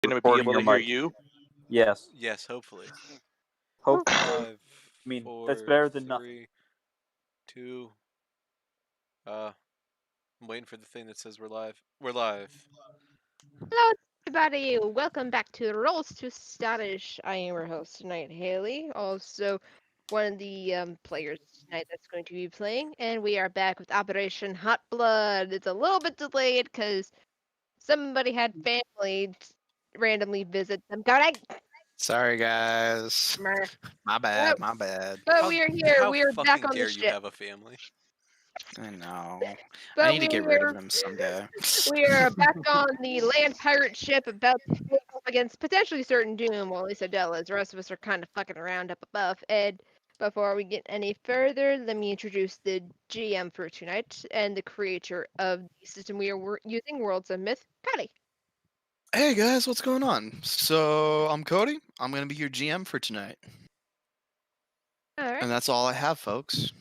Gonna be able to hear you? Yes. Yes, hopefully. Hopefully. 5, I mean, 4, that's better than 3, nothing. 2. I'm waiting for the thing that says we're live. We're live. Hello, everybody. Welcome back to Rolls to Scottish. I am your host tonight, Haley. Also, one of the players tonight that's going to be playing, and we are back with Operation Hotblood. It's a little bit delayed because somebody had family randomly visit them. Sorry, guys. My bad. My bad. But we are here. How We are back fucking on the dare you ship. have a family? I know. I But need to get rid of him someday. We are back on the land pirate ship about to face off against potentially certain doom. Well, at least Adela is. The rest of us are kind of fucking around up above. And before we get any further, let me introduce the GM for tonight and the creator of the system we are using, Worlds of Myth, Cody. Hey, guys, what's going on? So, I'm Cody. I'm going to be your GM for tonight. All right. And that's all I have, folks.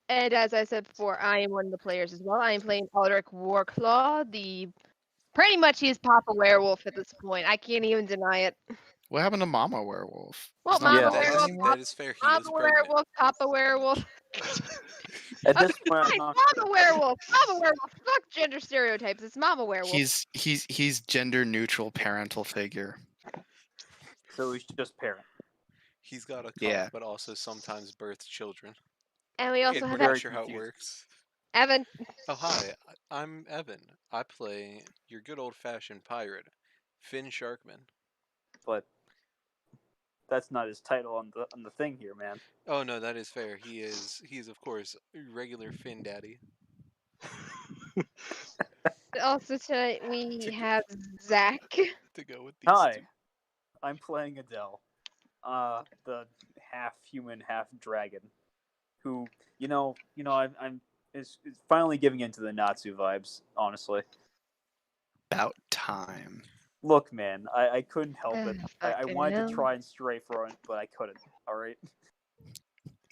And as I said before, I am one of the players as well. I am playing Aldrich Warclaw, pretty much he's Papa Werewolf at this point. I can't even deny it. What happened to Mama Werewolf? Well, He's not Mama with us Werewolf, anymore? That is fair. He Mama is pregnant. Werewolf, Papa Werewolf. At this point, Fine, Mama Werewolf. Mama Werewolf. Fuck gender stereotypes. It's Mama Werewolf. He's gender neutral parental figure. so he's just parent. He's got a cup, Yeah. but also sometimes births children. And we also We're have not Very sure how it confused. works. Evan. Oh, hi. I'm Evan. I play your good old-fashioned pirate, Finn Sharkman. But that's not his title on the thing here, man. Oh no, that is fair. He is of course regular Finn Daddy. Also tonight we have Zach. To go with these Hi, two. I'm playing Adele, the half human, half dragon, who I'm is finally giving into the Natsu vibes. Honestly, About time. look, man, I couldn't help it. I Fucking wanted hell. to try and stray for it, but I couldn't. All right,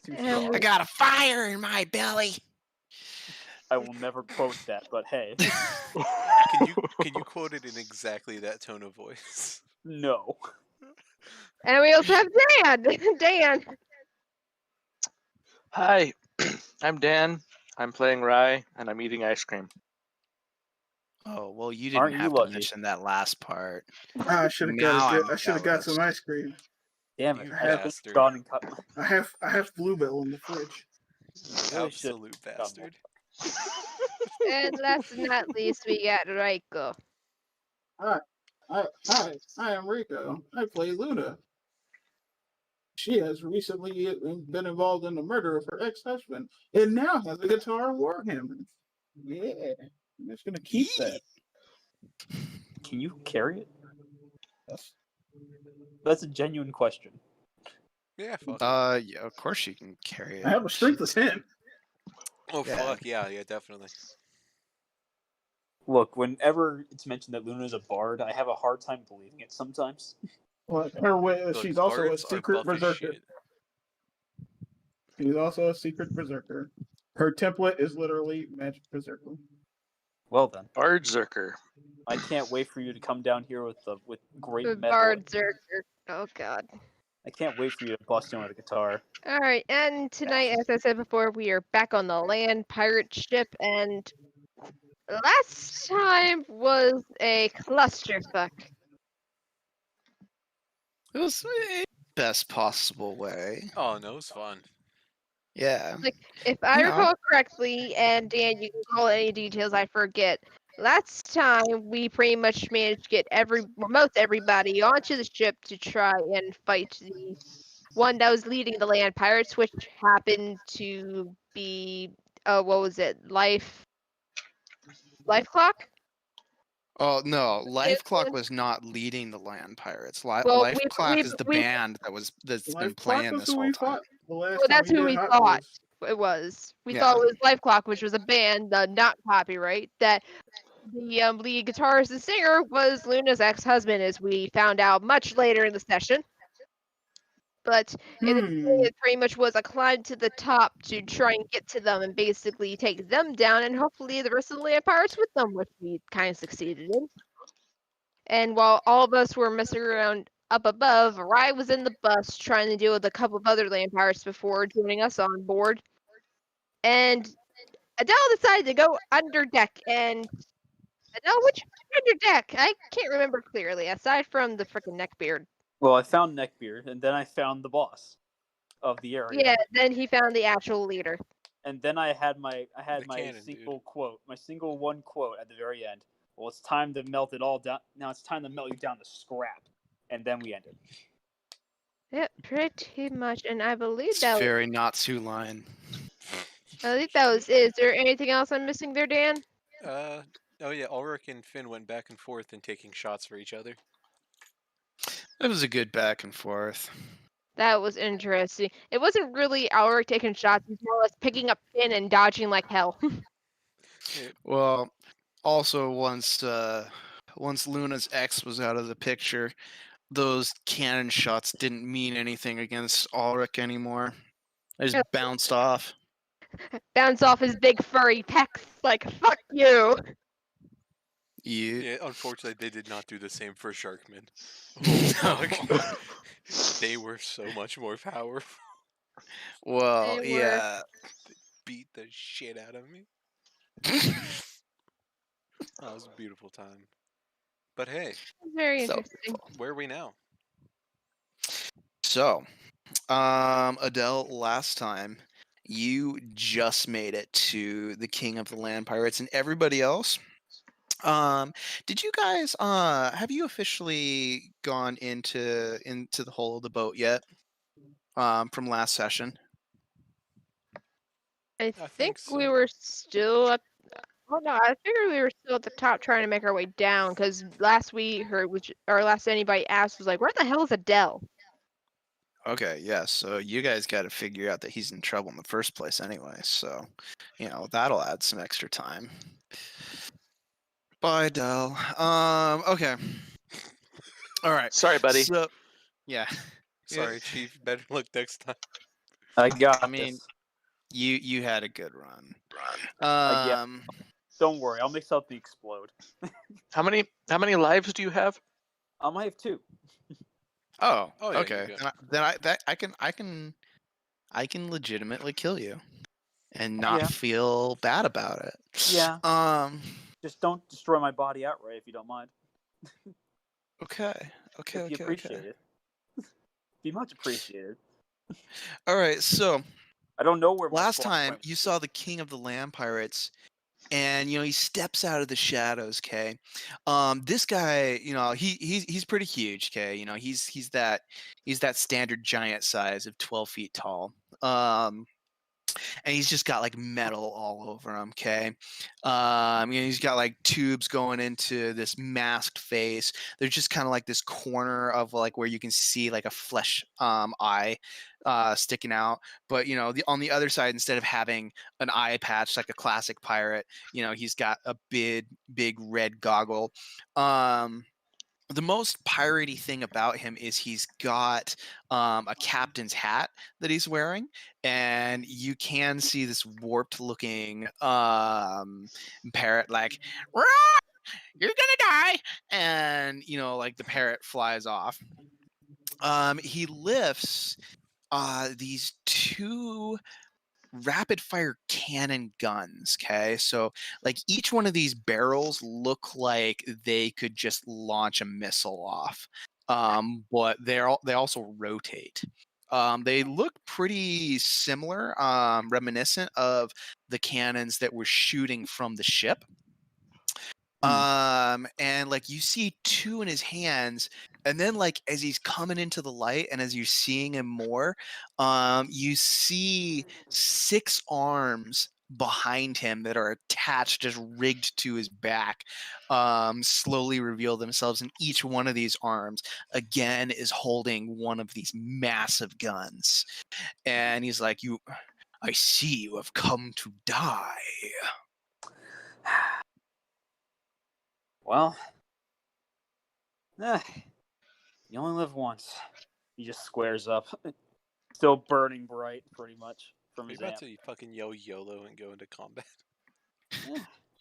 too Hell. strong. I got a fire in my belly. I will never quote that, but hey, Can you quote it in exactly that tone of voice? no. And we also have Dan. Dan. Hi, I'm Dan. I'm playing Rye, and I'm eating ice cream. Oh, well, you Aren't didn't you have to lucky? mention that last part. I should have Now got. I'm I should have got jealous. some ice cream. Damn it! You I should have bastard. gone and cut. I have Bluebell in the fridge. Really should have Absolute done bastard. And last but not least, we got Raiko. Hi, I am Rico. I play Luna. She has recently been involved in the murder of her ex-husband and now has a guitar warhammer. Yeah, I'm just gonna keep that. Can you carry it? Yes. That's a genuine question. Yeah, fuck. Yeah, of course you can carry it. I have a strengthless hand. Oh Yeah. fuck, yeah, definitely. Look, whenever it's mentioned that Luna's a bard, I have a hard time believing it sometimes. Well, Look, she's also a bards are secret buff as berserker. shit. She's also a secret berserker. Her template is literally magic berserker. Well then, Bardzerker. I can't wait for you to come down here with great The metal. Bardzerker. Oh god. I can't wait for you to bust in with a guitar. Alright, and tonight, as I said before, we are back on the land pirate ship, and last time was a clusterfuck. It was the best possible way. Oh no, it's fun. Yeah. If I Yeah. recall correctly, and Dan, you can call any details I forget. Last time we pretty much managed to get most everybody onto the ship to try and fight the one that was leading the land pirates, which happened to be what was it? Life Clock? Oh no, Life Clock Jason? was not leading the land pirates. Well, Life we've- Clock we've- is the we've- band that's been Life Clock playing was this who whole we time. fought the last Well, time that's who did we Hot thought Bloods. it was. We Yeah. thought it was Life Clock, which was a band, not copyright, that the lead guitarist and singer was Luna's ex-husband, as we found out much later in the session. But it pretty much was a climb to the top to try and get to them and basically take them down, and hopefully the rest of the land pirates with them, which we kind of succeeded in. And while all of us were messing around up above, Rai was in the bus trying to deal with a couple of other land pirates before joining us on board. And Adele decided to go under deck. And Adele, which under deck? I can't remember clearly, aside from the freaking neckbeard. Well, I found Neckbeard, and then I found the boss of the area. Yeah, then he found the actual leader. And then I had my cannon, single quote, my single one quote at the very end. Well, it's time to melt it all down. Now it's time to melt you down to scrap. And then we ended. Yep, pretty much. And I believe It's that very Natsu line. I think that was it. Is there anything else I'm missing there, Dan? Oh yeah, Ulrich and Finn went back and forth and taking shots for each other. It was a good back and forth. That was interesting. It wasn't really Alric taking shots, it was more or less picking up Finn and dodging like hell. Well, also once Luna's ex was out of the picture, those cannon shots didn't mean anything against Ulrich anymore. They just bounced off. Bounce off his big furry pecs like, fuck you. Yeah, unfortunately, they did not do the same for Sharkman. No. Fuck. They were so much more powerful. Well, They were. yeah. Beat the shit out of me. That was a beautiful time. But hey, Very So- interesting. where are we now? So, Adele, last time you just made it to the King of the Land Pirates, and everybody else. Did you guys have you officially gone into the hull of the boat yet? From last session. I think we so. were still at. Oh no, I figured we were still at the top trying to make our way down because last we heard, last anybody asked was like, where the hell is Adele? Okay, yeah. So you guys got to figure out that he's in trouble in the first place, anyway. So, that'll add some extra time. Bye, Adele. Okay. All right. Sorry, buddy. So, yeah. Sorry, Chief. Better look next time. I got I mean, this. you had a good run. Yeah. Don't worry, I'll make something explode. How many lives do you have? I have 2. Oh, Oh, yeah, okay. you're good. I can legitimately kill you, and not Yeah. feel bad about it. Yeah. Just don't destroy my body outright if you don't mind. Okay. If you appreciate it. Be much appreciated. All right. So I don't know where my last squad time went. you saw the King of the Land Pirates, and he steps out of the shadows. Okay. This guy, he's pretty huge. Okay. He's that standard giant size of 12 feet tall. And he's just got like metal all over him. Okay. He's got like tubes going into this masked face. There's just kind of like this corner of like where you can see like a flesh eye sticking out. But on the other side, instead of having an eye patch like a classic pirate, he's got a big red goggle. The most piratey thing about him is he's got a captain's hat that he's wearing, and you can see this warped looking parrot like, "Rah! You're gonna die," and like the parrot flies off. He lifts these 2 rapid fire cannon guns. Okay, so like each one of these barrels look like they could just launch a missile off, but they also rotate. They look pretty similar, reminiscent of the cannons that were shooting from the ship. And like you see 2 in his hands, and then like as he's coming into the light and as you're seeing him more, you see 6 arms behind him that are attached, just rigged to his back, slowly reveal themselves, and each one of these arms again is holding one of these massive guns. And he's like, I see you have come to die. Well, you only live once. He just squares up. Still burning bright, pretty much, from Are you his about amp. to fucking yell YOLO and go into combat?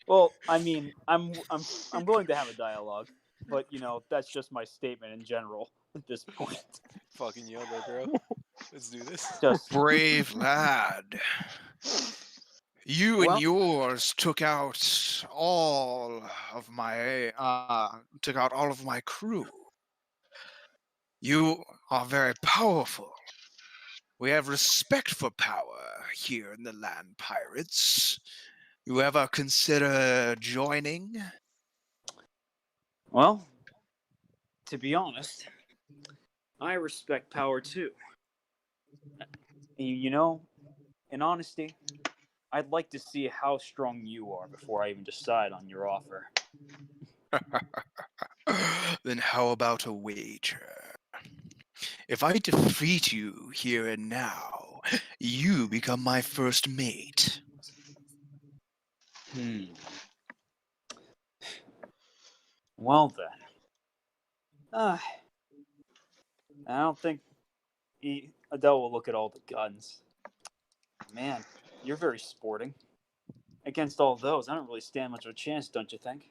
Well, I mean, I'm willing to have a dialogue. but that's just my statement in general at this point. Fucking YOLO, bro. Let's do this. Just Brave lad. You and Well- yours took out all of my crew. You are very powerful. We have respect for power here in the Land Pirates. You ever consider joining? well, to be honest, I respect power too. In honesty, I'd like to see how strong you are before I even decide on your offer. Then how about a wager? If I defeat you here and now, you become my first mate. Well then. I don't think Adele will look at all the guns. Man, you're very sporting. Against all those, I don't really stand much of a chance, don't you think?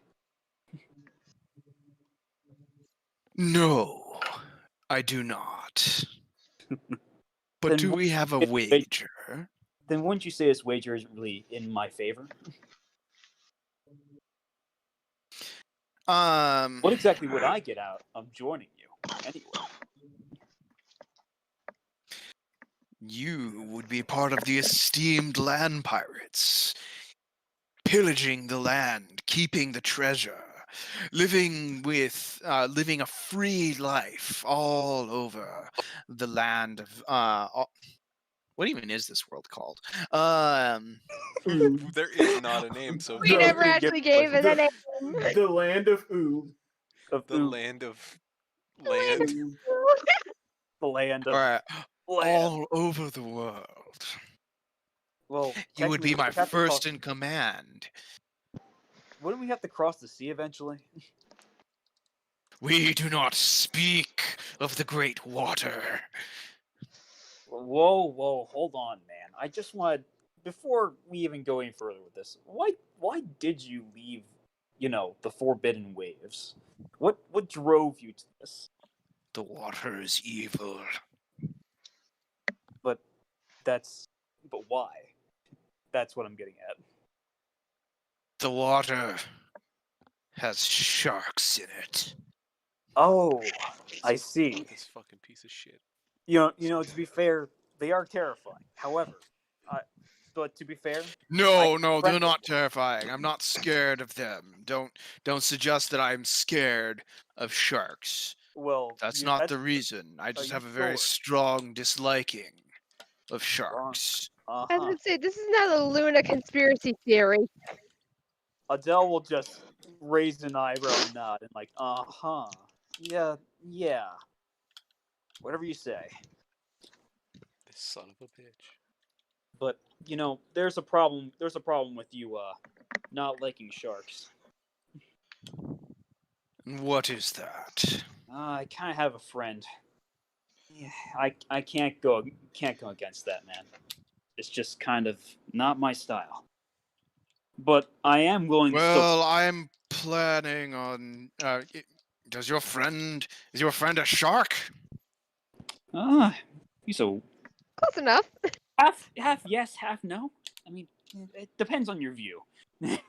No, I do not. But Then do what- we have a wait. wager? Then wouldn't you say this wager isn't really in my favor? What exactly would I get out of joining you, anyway? You would be part of the esteemed land pirates, pillaging the land, keeping the treasure, living a free life all over the land of what even is this world called? There is not a name, so We No, never you actually gave it a name. The land of Oob. Of the land of land of- land. the land all of right, land. all over the world. Well, You would be technically, my we'd have to first cross- in command. Wouldn't we have to cross the sea eventually? We do not speak of the great water. Whoa, hold on, man. I just wanted, before we even go any further with this, why did you leave, the Forbidden Waves? What drove you to this? The water is evil. But why? That's what I'm getting at. The water has sharks in it. Oh, I see. This fucking piece of shit. To be fair, they are terrifying. However, but to be fair, No, I- no, they're friend- not terrifying. I'm not scared of them. Don't suggest that I'm scared of sharks. well, That's not the reason. I just you have a very sure? strong disliking of sharks. I was Uh-huh. gonna say, this is not a Luna conspiracy theory. Adele will just raise an eyebrow and nod and like, yeah, whatever you say. This son of a bitch. But there's a problem. There's a problem with you not liking sharks. And what is that? I kind of have a friend. Yeah, I can't go against that, man. It's just kind of not my style. But I am willing to still. Well, I'm planning on. Is your friend a shark? He's so Close enough. half yes, half no. I mean, it depends on your view. Okay,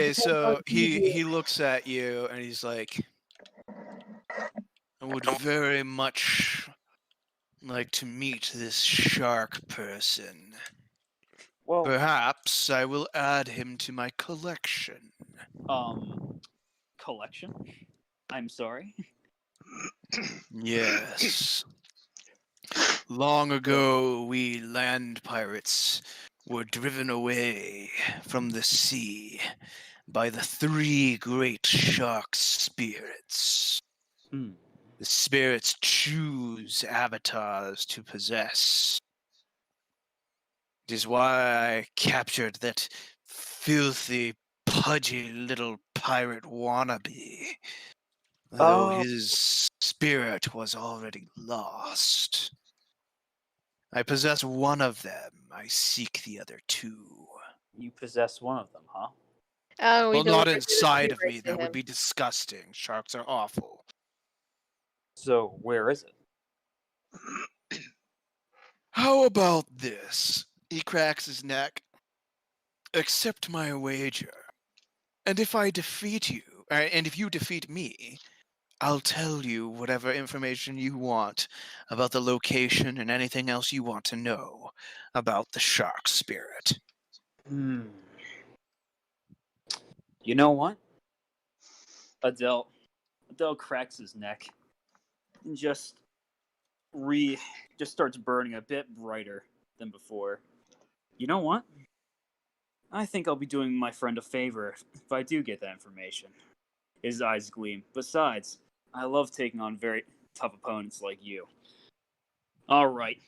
depends so on he looks at you and he's like, I would very much like to meet this shark person. Well, Perhaps I will add him to my collection. collection. I'm sorry. Yes. Long ago, we land pirates were driven away from the sea by the three great shark spirits. Hmm. The spirits choose avatars to possess. It is why I captured that filthy, pudgy little pirate wannabe, though Oh. his spirit was already lost. I possess one of them. I seek the other two. You possess one of them, huh? Oh, we Well, not delivered the inside of secret me. to That would him. be disgusting. Sharks are awful. So where is it? How about this? He cracks his neck. Accept my wager. And if I defeat you, and if you defeat me, I'll tell you whatever information you want about the location and anything else you want to know about the shark spirit. You know what? Adele cracks his neck and just starts burning a bit brighter than before. You know what? I think I'll be doing my friend a favor if I do get that information. His eyes gleam. Besides, I love taking on very tough opponents like you. All right,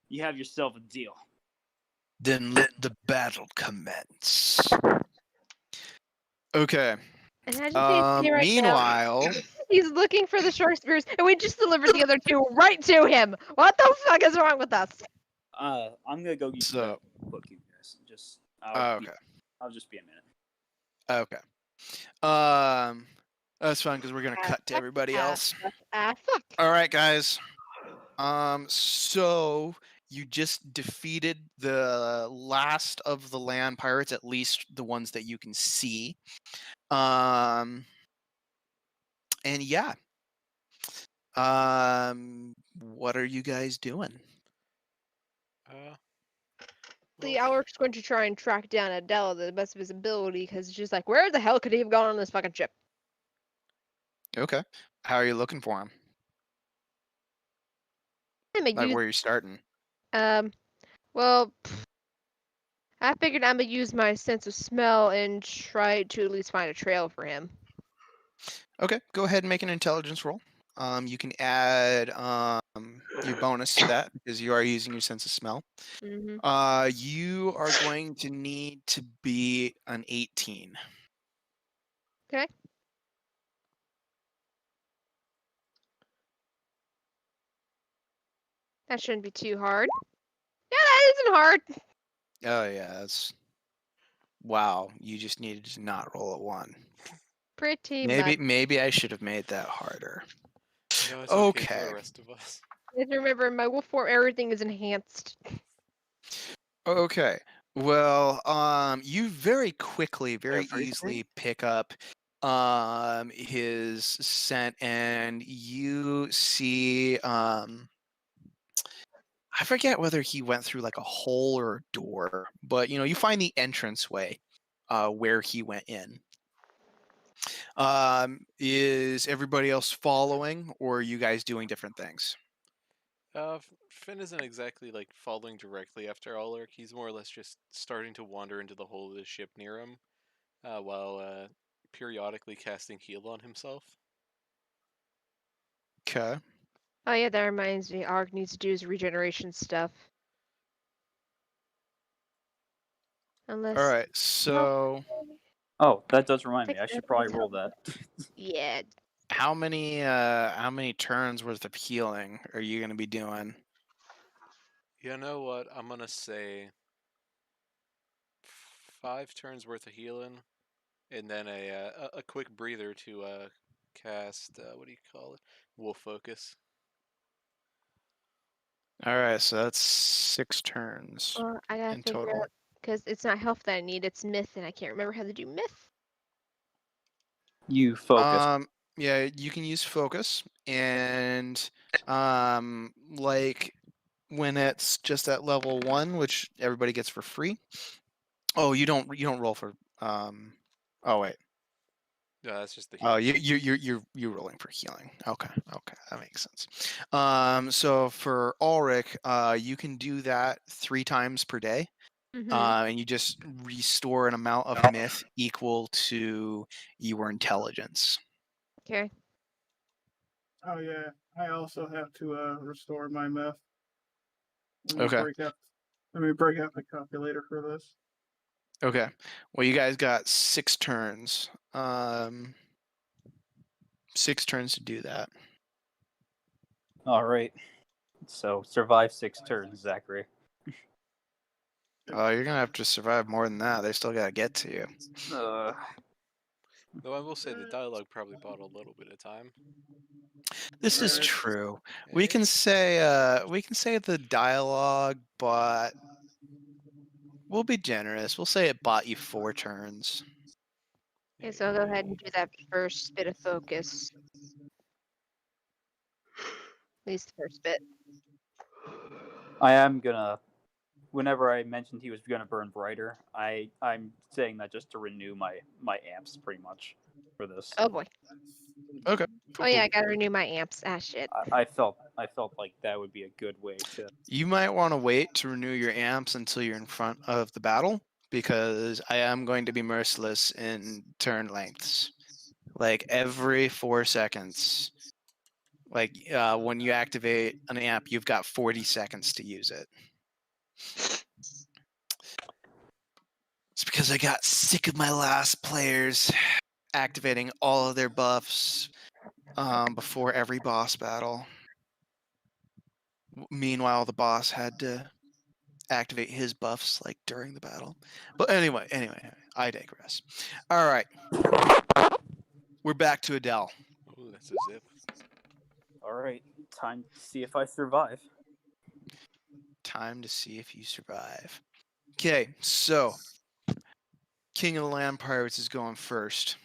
you have yourself a deal. Then let the battle commence. Okay. And as you can see right Meanwhile, now, he's looking for the shark spears, and we just delivered the other two right to him. What the fuck is wrong with us? I'm gonna go use So- the book, you guys. okay. I'll just be a minute. Okay. That's fine because we're gonna cut to everybody else. Fuck. All right, guys. So you just defeated the last of the land pirates, at least the ones that you can see. And yeah. What are you guys doing? The Alric's going to try and track down Adele to the best of his ability because she's like, where the hell could he have gone on this fucking ship? Okay. How are you looking for him? I'm gonna Like use, where you're starting? well, I figured I'm gonna use my sense of smell and try to at least find a trail for him. Okay, go ahead and make an intelligence roll. You can add your bonus to that because you are using your sense of smell. Mm-hmm. You are going to need to be an 18. Okay. That shouldn't be too hard. Yeah, that isn't hard. Oh yeah, that's wow. You just needed to not roll a 1. Pretty Maybe much. maybe I should have made that harder. No, it's okay for Okay. the rest of us. Just remember, in my wolf form, everything is enhanced. Okay. Well, you very quickly, very Everything? easily pick up his scent, and you see I forget whether he went through like a hole or a door, but you find the entranceway where he went in. Is everybody else following, or are you guys doing different things? Finn isn't exactly like following directly after Ulrich. He's more or less just starting to wander into the hull of the ship near him, while periodically casting heal on himself. Okay. Oh yeah, that reminds me. Arg needs to do his regeneration stuff. Unless. All right. So Oh, that does remind me. Take I should that probably into roll that. Yeah. how many turns worth of healing are you gonna be doing? You know what? I'm gonna say 5 turns worth of healing, and then a quick breather to cast what do you call it? Wolf focus. All right, so that's 6 turns I gotta in figure total. out because it's not health that I need. It's myth, and I can't remember how to do myth. You focus. Yeah, you can use focus, and like when it's just at level 1, which everybody gets for free. Oh, you don't roll for oh wait. No, that's just the Oh, heal. you're rolling for healing. Okay, that makes sense. So for Ulrich, you can do that 3 times per day, Mm-hmm. and you just restore an amount of myth equal to your intelligence. Okay. Oh yeah, I also have to restore my meth. Okay. Let me break out the calculator for this. Okay. Well, you guys got 6 turns. 6 turns to do that. All right. So survive 6 turns, Zachary. Oh, you're gonna have to survive more than that. They still gotta get to you. Uh, Though I will say the dialogue probably bought a little bit of time. This is Right. true. We Eh, can say the dialogue, but we'll be generous. We'll say it bought you 4 turns. Okay, so I'll go ahead and do that first bit of focus. At least the first bit. I am gonna. Whenever I mentioned he was gonna burn brighter, I'm saying that just to renew my amps pretty much for this. Oh boy. Okay. Oh yeah, I gotta renew my amps. Ah shit. I felt like that would be a good way to. You might want to wait to renew your amps until you're in front of the battle, because I am going to be merciless in turn lengths. Like every 4 seconds. Like when you activate an amp, you've got 40 seconds to use it. It's because I got sick of my last players activating all of their buffs before every boss battle. Meanwhile, the boss had to activate his buffs like during the battle. But anyway, I digress. All right, we're back to Adele. Ooh, that's a zip. All right, time to see if I survive. Time to see if you survive. Okay, so King of the Land Pirates is going first.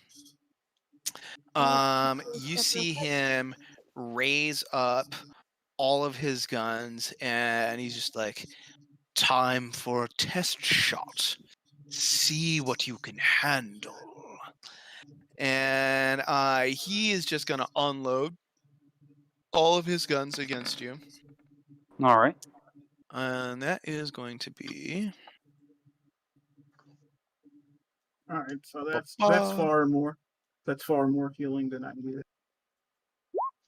You see him raise up all of his guns, and he's just like, time for a test shot. See what you can handle. And he is just going to unload all of his guns against you. All right. And that is going to be... All right, so that's Ba-ba. far more healing than I needed.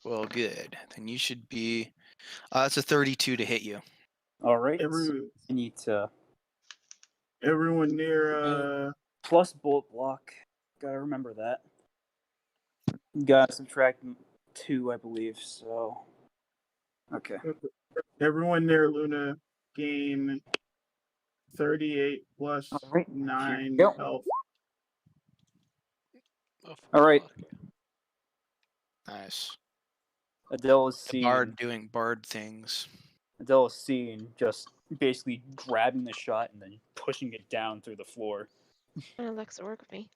Well, good. Then you should be... it's a 32 to hit you. All right. Every I need to everyone near plus bullet block. Gotta remember that. Gotta subtract 2, I believe. So. Okay. everyone near Luna gain 38 plus All right, 9 go. health. Oh, All right. fuck. Nice. Adele is The seen. bard doing bard things. Adele is seen just basically grabbing the shot and then pushing it down through the floor. Alexa, work with me.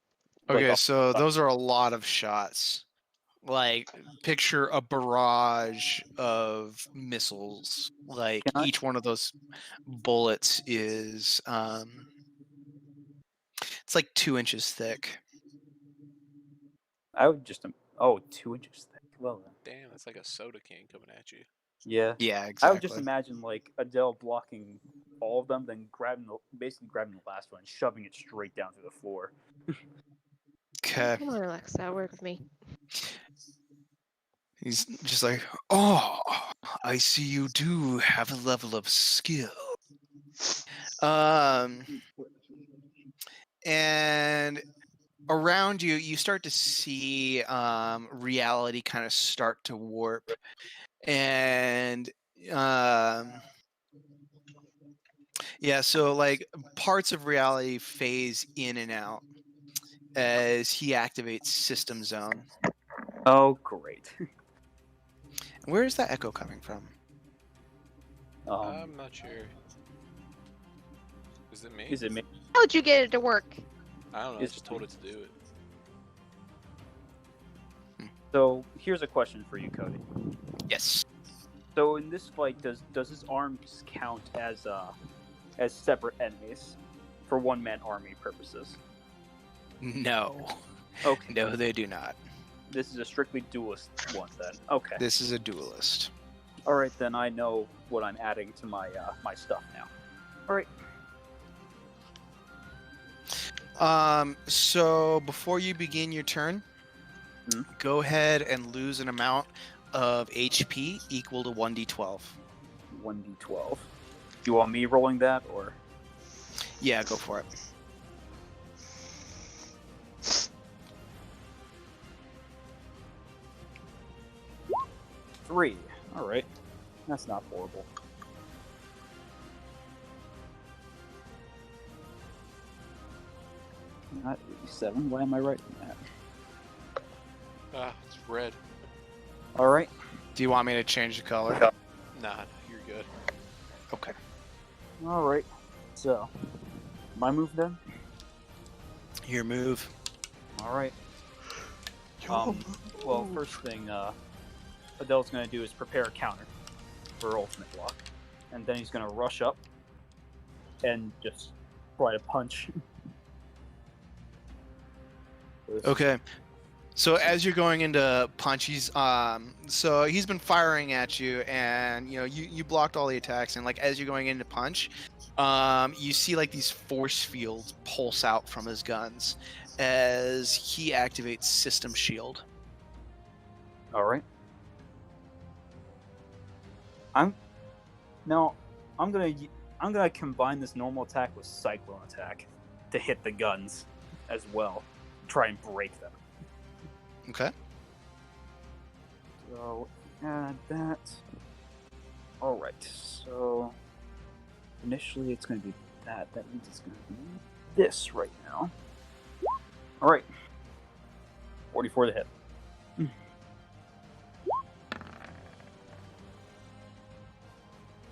Okay, Like, so those are a lot of shots. Like, picture a barrage of missiles. Like, Can I- each one of those bullets is, it's like 2 inches thick. I would just 2 inches thick. Well then. Damn, that's like a soda can coming at you. Yeah. Yeah, I would just exactly. imagine like Adele blocking all of them, then basically grabbing the last one and shoving it straight down through the floor. Okay. Come on, Alexa, work with me. He's just like, oh, I see you do have a level of skill. And around you, you start to see reality kind of start to warp. And yeah, so like parts of reality phase in and out as he activates System Zone. Oh, great. Where is that echo coming from? I'm not sure. Is it me? Is it me? How'd you get it to work? I don't know. I Is just it told me? it to do it. So here's a question for you, Cody. Yes. So in this fight, does his arms count as separate enemies for one-man army purposes? No. Okay. No, they do not. This is a strictly duelist one then. Okay. This is a duelist. All right, then I know what I'm adding to my my stuff now. All right. So before you begin your turn, go ahead and lose an amount of HP equal to 1d12. 1d12. Do you want me rolling that or? Yeah, go for it. Three. All right. That's not horrible. Not 87. Why am I writing that? It's red. All right. Do you want me to change the color? Nah, you're good. Okay. All right. So, my move then. Your move. All right. Well, first thing Adele's going to do is prepare a counter for ultimate block, and then he's going to rush up and just try to punch. Okay. So as you're going into punch, he's been firing at you, and you blocked all the attacks, and like as you're going into punch, you see like these force fields pulse out from his guns as he activates System Shield. All right. I'm gonna combine this normal attack with Cyclone attack to hit the guns as well. Try and break them. Okay. So add that. All right. So initially it's going to be that. That means it's going to be this right now. All right. 44 to hit.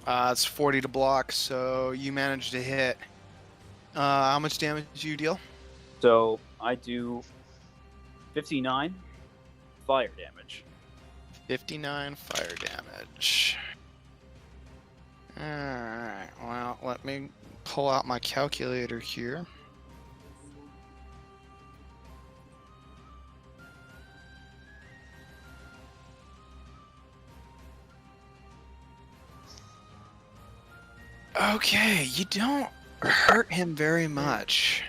It's 40 to block, so you managed to hit. How much damage do you deal? So I do 59 fire damage. 59 fire damage. Alright, well, let me pull out my calculator here. Okay, you don't hurt him very much.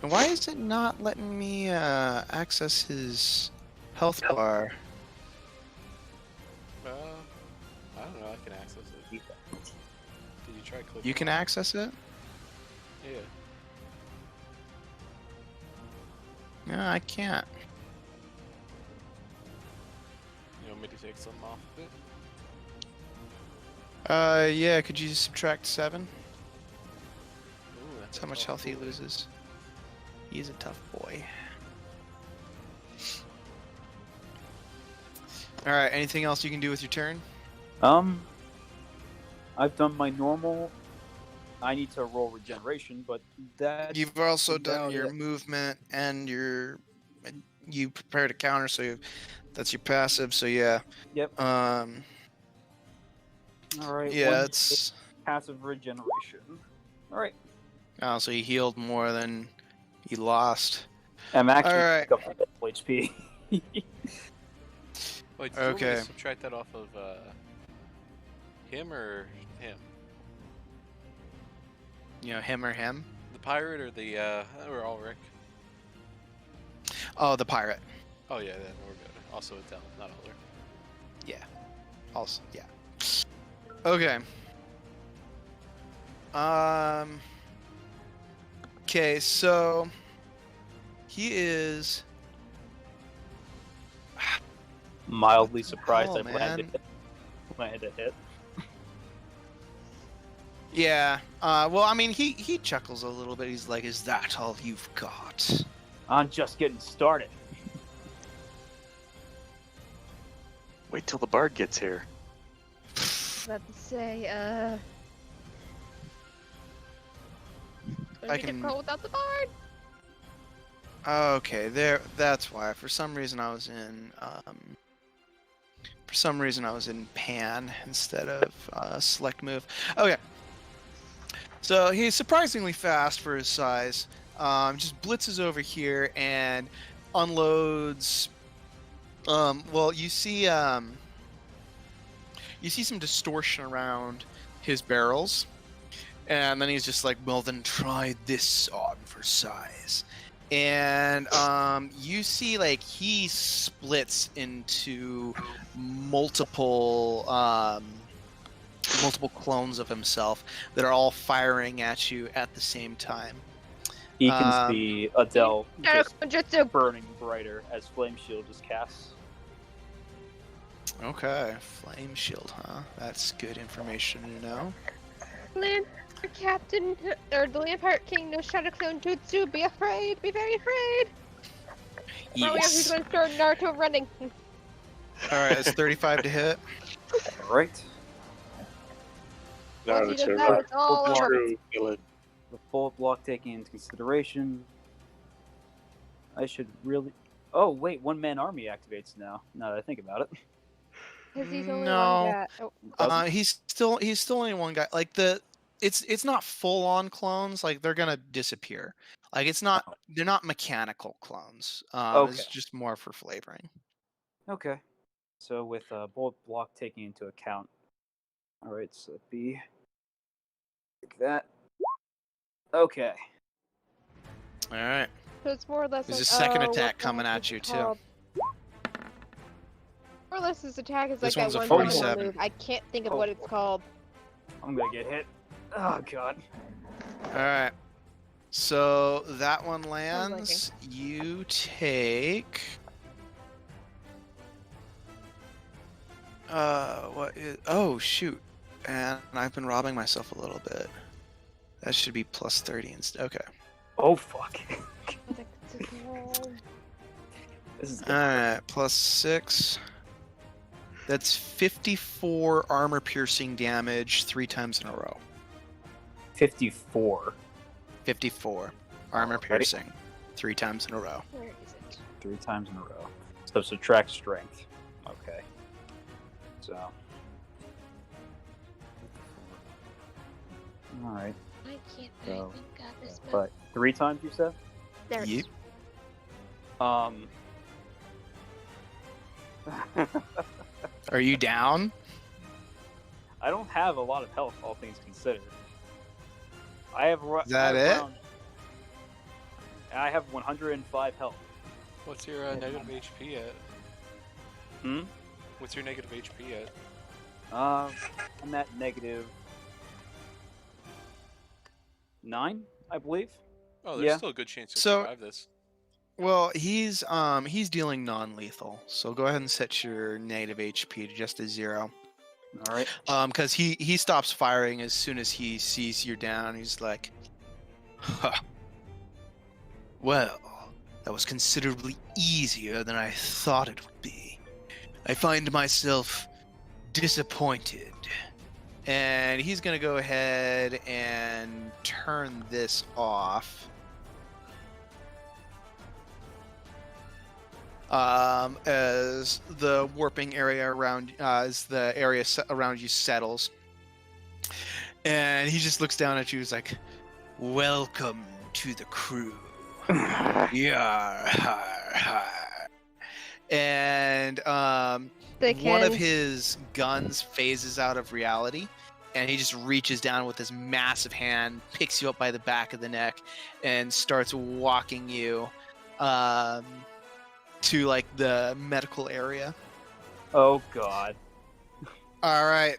Why is it not letting me access his health bar? I don't know. I can access it. Did you try clicking? You can access it? Yeah. No, I can't. You want me to take some off of it? Yeah, could you subtract 7? Ooh, That's how much health he loses. He's a tough boy. Alright, anything else you can do with your turn? I've done my normal. I need to roll regeneration, but that You've also done about your it. movement and you prepared a counter, so that's your passive, so yeah. Yep. All right. yeah, one it's passive regeneration. All right. oh, so you healed more than you lost. I'm actually All right. up to full HP. Wait, did you want me Okay. to subtract that off of him or him? Him or him? The pirate or the or Ulrich? Oh, the pirate. Oh yeah, then we're good. Also Adele, not Ulrich. Also, yeah. Okay. Okay, so he is Mildly surprised hell, I landed man? when I hit a hit. Yeah. Well, I mean, he chuckles a little bit. He's like, "Is that all you've got?" I'm just getting started. Wait till the bard gets here. About to say, I gonna be can- difficult without the bard. Okay, there. That's why. For some reason, I was in. For some reason, I was in Pan instead of Select Move. Okay. So he's surprisingly fast for his size. Just blitzes over here and unloads. Well, you see some distortion around his barrels, and then he's just like, "Well, then try this on for size." And you see like he splits into multiple clones of himself that are all firing at you at the same time. He can see Adele just Just a burning brighter as Flame Shield just casts. Okay, flame shield, huh? That's good information to know. Lynn. Captain, or the Lampire King knows Shadow Clone Jutsu. Be afraid. Be very afraid. Oh, yeah, he's Yes. going to start Naruto running. All right, it's 35 to hit. All right. Once he does Naruto, that, it's all over. true villain. The bullet block taking into consideration. I should really. Oh wait, one-man army activates now. Now that I think about it. Because he's only No. one guy. Oh, Doesn't? He's still only one guy. Like it's not full on clones. Like they're gonna disappear. Like they're not mechanical clones. Okay. It's just more for flavoring. Okay. So with bullet block taking into account. All right, so it'd be like that. Okay. All right. so it's more or less There's like, a second what attack the coming heck at is you, it too. called? More or less, this attack is This like one's that a one 47. move. I can't think of Oh. what it's called. I'm gonna get hit. Oh god. All right. So that one lands. You take. What is? Oh shoot! And I've been robbing myself a little bit. That should be plus 30 instead. Okay. Oh fuck. Oh, This is All right. Plus 6. That's 54 armor piercing damage 3 times in a row. 54. 54 armor Alrighty. piercing 3 times in a row. where is it? 3 times in a row. So subtract strength. Okay. So. All right. I can't So, think of this But 3 times you said? There it Yep. is. Are you down? I don't have a lot of health, all things considered. I have. Is that it? I have 105 health. What's your negative HP at? Hmm. What's your negative HP at? I'm at negative 9, I believe. Oh, there's Yeah. still a good chance you'll So- survive this. Well, he's dealing non-lethal. So go ahead and set your negative HP to just a 0. All right. Because he stops firing as soon as he sees you're down. He's like, huh. Well, that was considerably easier than I thought it would be. I find myself disappointed. And he's gonna go ahead and turn this off. As the warping area around, as the area around you settles, and he just looks down at you. He's like, "Welcome to the crew." Yar, har, har. And one of his guns phases out of reality, and he just reaches down with his massive hand, picks you up by the back of the neck, and starts walking you to like the medical area. Oh god. All right.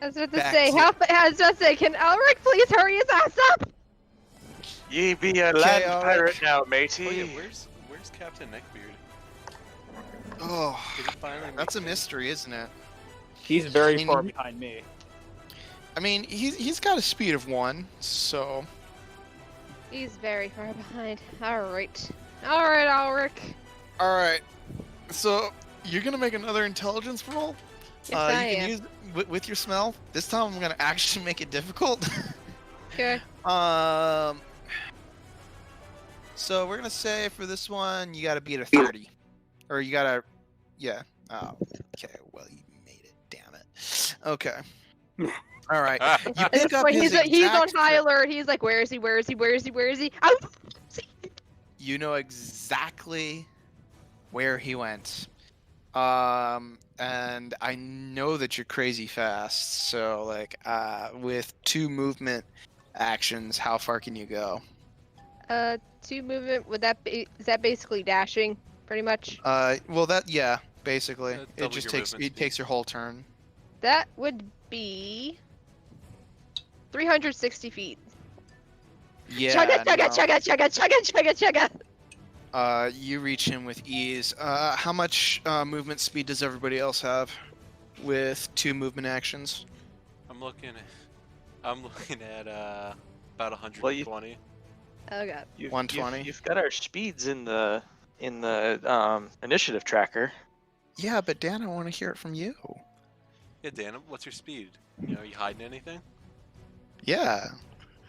I was about to Back say, to- I was about to say, can Elric please hurry his ass up? Ye be a Okay, land Alric. pirate now, Oh yeah, matey. where's Captain Neckbeard? Oh, Did he finally that's a make it? mystery, isn't it? He's very mean, far he- behind me. I mean, he's got a speed of 1, so He's very far behind. Alright. Alright, Elric. all right. So you're gonna make another intelligence roll. Yes, I you can am. use with your smell. This time I'm gonna actually make it difficult. Okay. So we're gonna say for this one you gotta beat a 30, or you gotta, yeah. Oh, okay. Well, you made it. Damn it. Okay. All right. You At this pick up point, his he's on exact high alert. He's like, where is he? Where is he? Where is he? Where is he? Oh! You know exactly where he went. And I know that you're crazy fast. So like, with 2 movement actions, how far can you go? 2 movement. Would that be? Is that basically dashing? Pretty much. Well yeah, basically. It double just your takes movement speed. your whole turn. That would be 360 feet. Yeah. Chugga, chugga, no. chugga, chugga, chugga, chugga, chugga. You reach him with ease. How much movement speed does everybody else have with 2 movement actions? I'm looking. I'm looking at about Well, you- 120. Oh god. 120. You've got our speeds in the initiative tracker. Yeah, but Dan, I want to hear it from you. Yeah, Dan, what's your speed? You know, are you hiding anything? Yeah.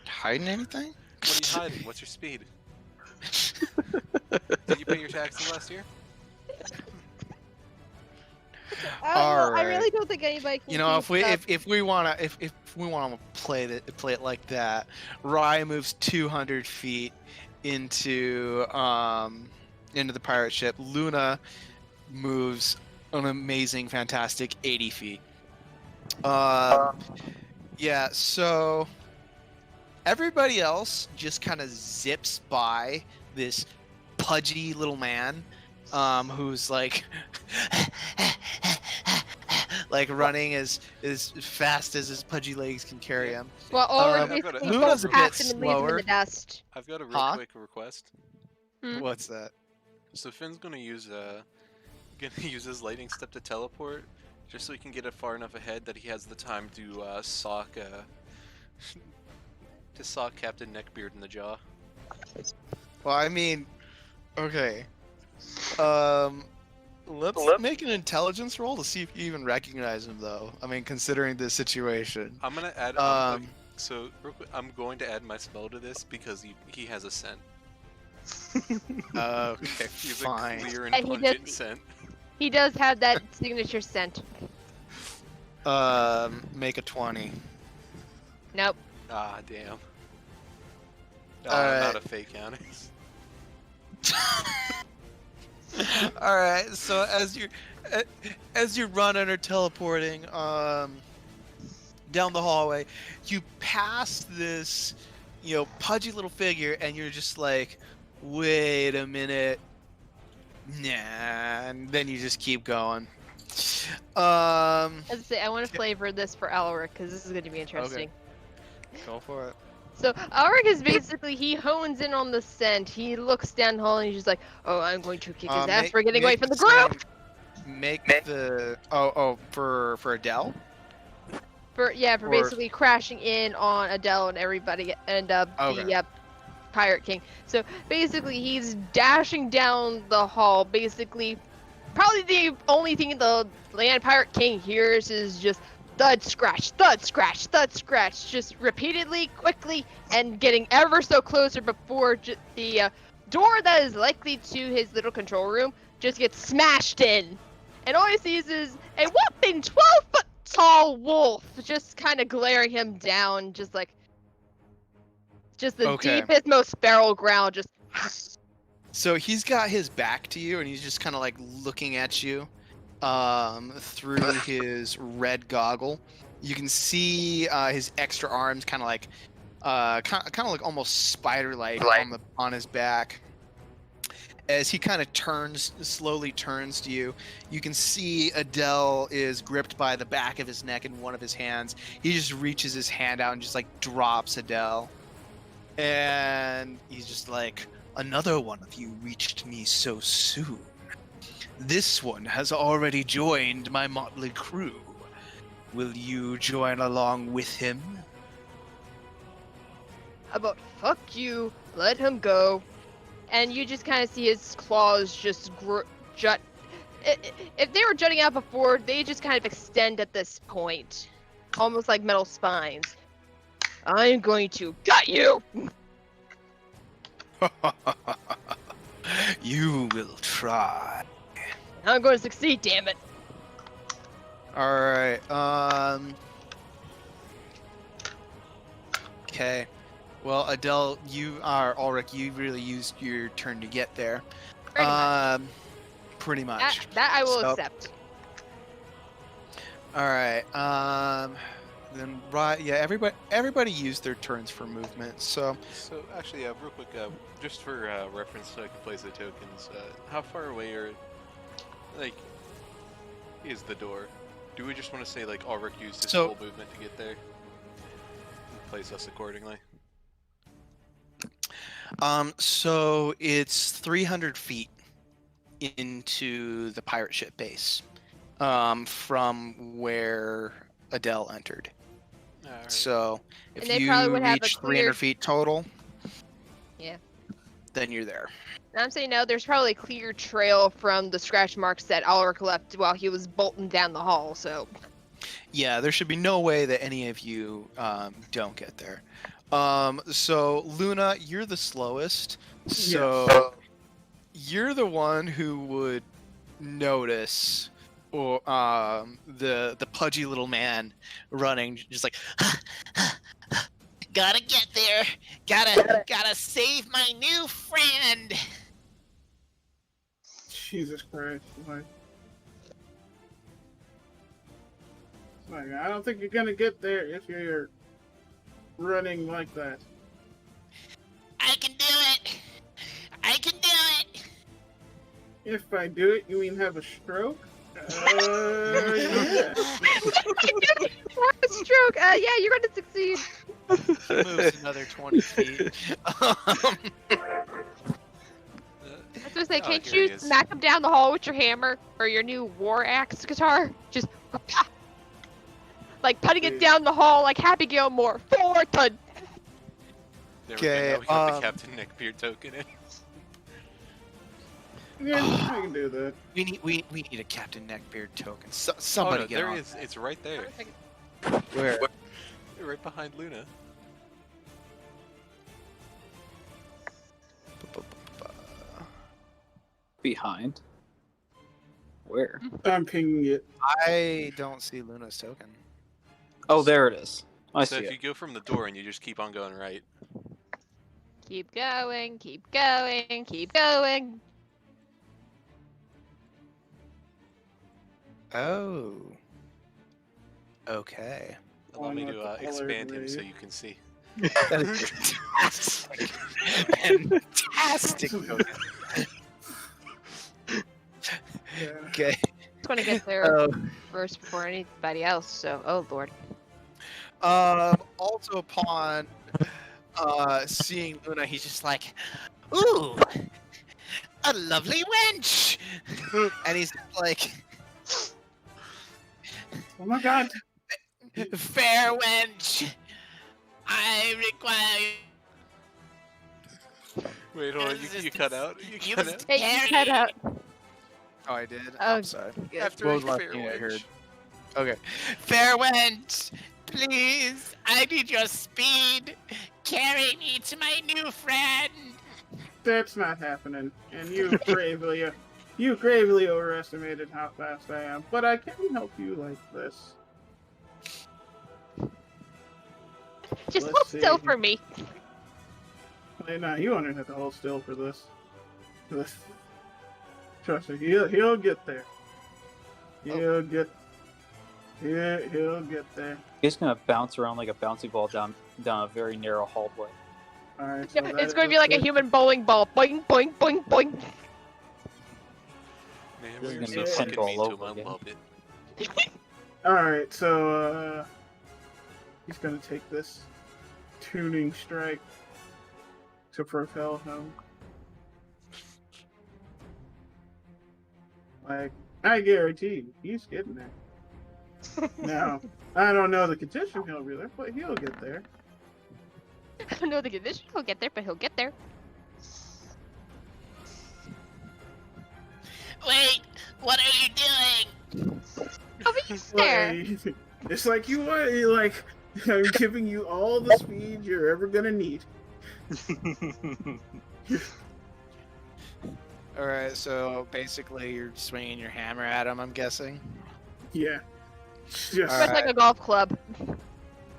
Hiding anything? What are you hiding? What's your speed? Did you pay your taxes last year? All I right. really don't think anybody can. You know, keep up. if we wanna play it like that, Rye moves 200 feet into the pirate ship. Luna moves an amazing, fantastic 80 feet. Yeah. So everybody else just kind of zips by this pudgy little man, who's like. Like running as fast as his pudgy legs can carry him. Well, Ulrich I've got a- basically Luna's a bit past him and leaves him in slower. the dust. I've got a real Huh? quick request. Hmm? What's that? So Finn's gonna use his lightning step to teleport, just so he can get it far enough ahead that he has the time to sock Captain Neckbeard in the jaw. Well, I mean, okay. Let's make an intelligence roll to see if you even recognize him, though. I mean, considering the situation. I'm gonna add. Um, So real quick, I'm going to add my spell to this because he has a scent. Okay, He's fine. a clear and And he pungent does- scent. He does have that signature scent. Make a 20. Nope. Ah, damn. I'm Alright. out of fake counties. All right. So as you're running or teleporting down the hallway, you pass this, pudgy little figure, and you're just like, wait a minute, nah, and then you just keep going. As I say, I want to flavor this for Ulrich because this is going to be interesting. Go for it. So Ulrich is basically, he hones in on the scent. He looks down the hall and he's just like, "Oh, I'm going to kick his ass for getting away from the group." Make the for Adele. For Or- basically crashing in on Adele and everybody and the Pirate King. So basically, he's dashing down the hall. Basically, probably the only thing the Land Pirate King hears is just thud scratch, thud scratch, thud scratch, just repeatedly, quickly, and getting ever so closer before the door that is likely to his little control room just gets smashed in. And all he sees is a whopping 12-foot tall wolf just kind of glaring him down, just the Okay. deepest, most feral growl, just. So he's got his back to you, and he's just kind of like looking at you through his red goggle. You can see his extra arms kind of like almost spider-like on his back. As he kind of slowly turns to you, you can see Adele is gripped by the back of his neck in one of his hands. He just reaches his hand out and just like drops Adele. And he's just like, another one of you reached me so soon. This one has already joined my motley crew. Will you join along with him? How about fuck you, let him go. And you just kind of see his claws just jut. If they were jutting out before, they just kind of extend at this point. Almost like metal spines. I'm going to gut you! You will try. I'm going to succeed, damn it. Alright, okay. Well, Adele, Ulrich, you really used your turn to get there. Pretty much. That I will So- accept. Alright, then right, yeah, everybody used their turns for movement, so So actually, real quick, just for reference, so I can place the tokens. How far away is the door? Do we just want to say Ulrich used his full movement to get there? And place us accordingly. So it's 300 feet into the pirate ship base, from where Adele entered. Alright. So And if they you probably would have a reach clear- 300 feet total, Yeah. then you're there. And I'm saying no, there's probably a clear trail from the scratch marks that Ulrich left while he was bolting down the hall, so. Yeah, there should be no way that any of you don't get there. So Luna, you're the slowest. So you're the one who would notice, or the pudgy little man running, just like, gotta get there, gotta save my new friend. Jesus Christ. Like, I don't think you're gonna get there if you're running like that. I can do it. I can do it. If I do it, you mean have a stroke? Yeah. Stroke. Yeah, you're going to succeed. Moves another 20 feet. I was gonna say, Oh, can't here he you is. smack him down the hall with your hammer or your new war axe guitar? Just like putting it down the hall like Happy Gilmore. Forward. There we Okay, go. Now we got the um, Captain Neckbeard token in. Yeah, I can do that. we need a Captain Neckbeard token. Oh Somebody no, get there on. is. It's right there. Where? Right behind Luna. Behind. Where? I'm pinging it. I don't see Luna's token. Oh, there it is. I So see if it. you go from the door and you just keep on going right. Keep going, keep going, keep going. Oh. Okay. Allow me Going to with the expand him color so gray. you can see. That is fantastic. Fantastic token. Yeah. Okay. Just want to get there Um, first before anybody else. So, oh lord. Also, upon seeing Luna, he's just like, "Ooh, a lovely wench," and he's like, Oh my god. "Fair wench, I require." Wait, hold on. You cut out. You cut out. Hey, you head out. Oh, I did. Oh, I'm sorry. After What a was the last fair thing I heard? wench. Okay. Fair wench, please, I need your speed. Carry me to my new friend. That's not happening. And you gravely overestimated how fast I am. But I can help you like this. Just Let's hold still see. for me. Hey, nah, you won't have to hold still for this. Trust me, he'll get there. He'll get there. He's gonna bounce around like a bouncy ball down a very narrow hallway. All right. So It's going to be like a human bowling ball. Boing, boing, boing, boing. Man, This is we were gonna so be fucking pinball mean to him. over I again. love it. All right. So he's gonna take this tuning strike to propel him. Like, I guarantee you, he's getting there. Now, I don't know the condition he'll be there, but he'll get there. I don't know the condition he'll get there, but he'll get there. Wait, what are you doing? I'll be there. Like, it's like you want, like, I'm giving you all the speed you're ever gonna need. All right, so basically you're swinging your hammer at him, I'm guessing. Yeah. Just It's like a golf club.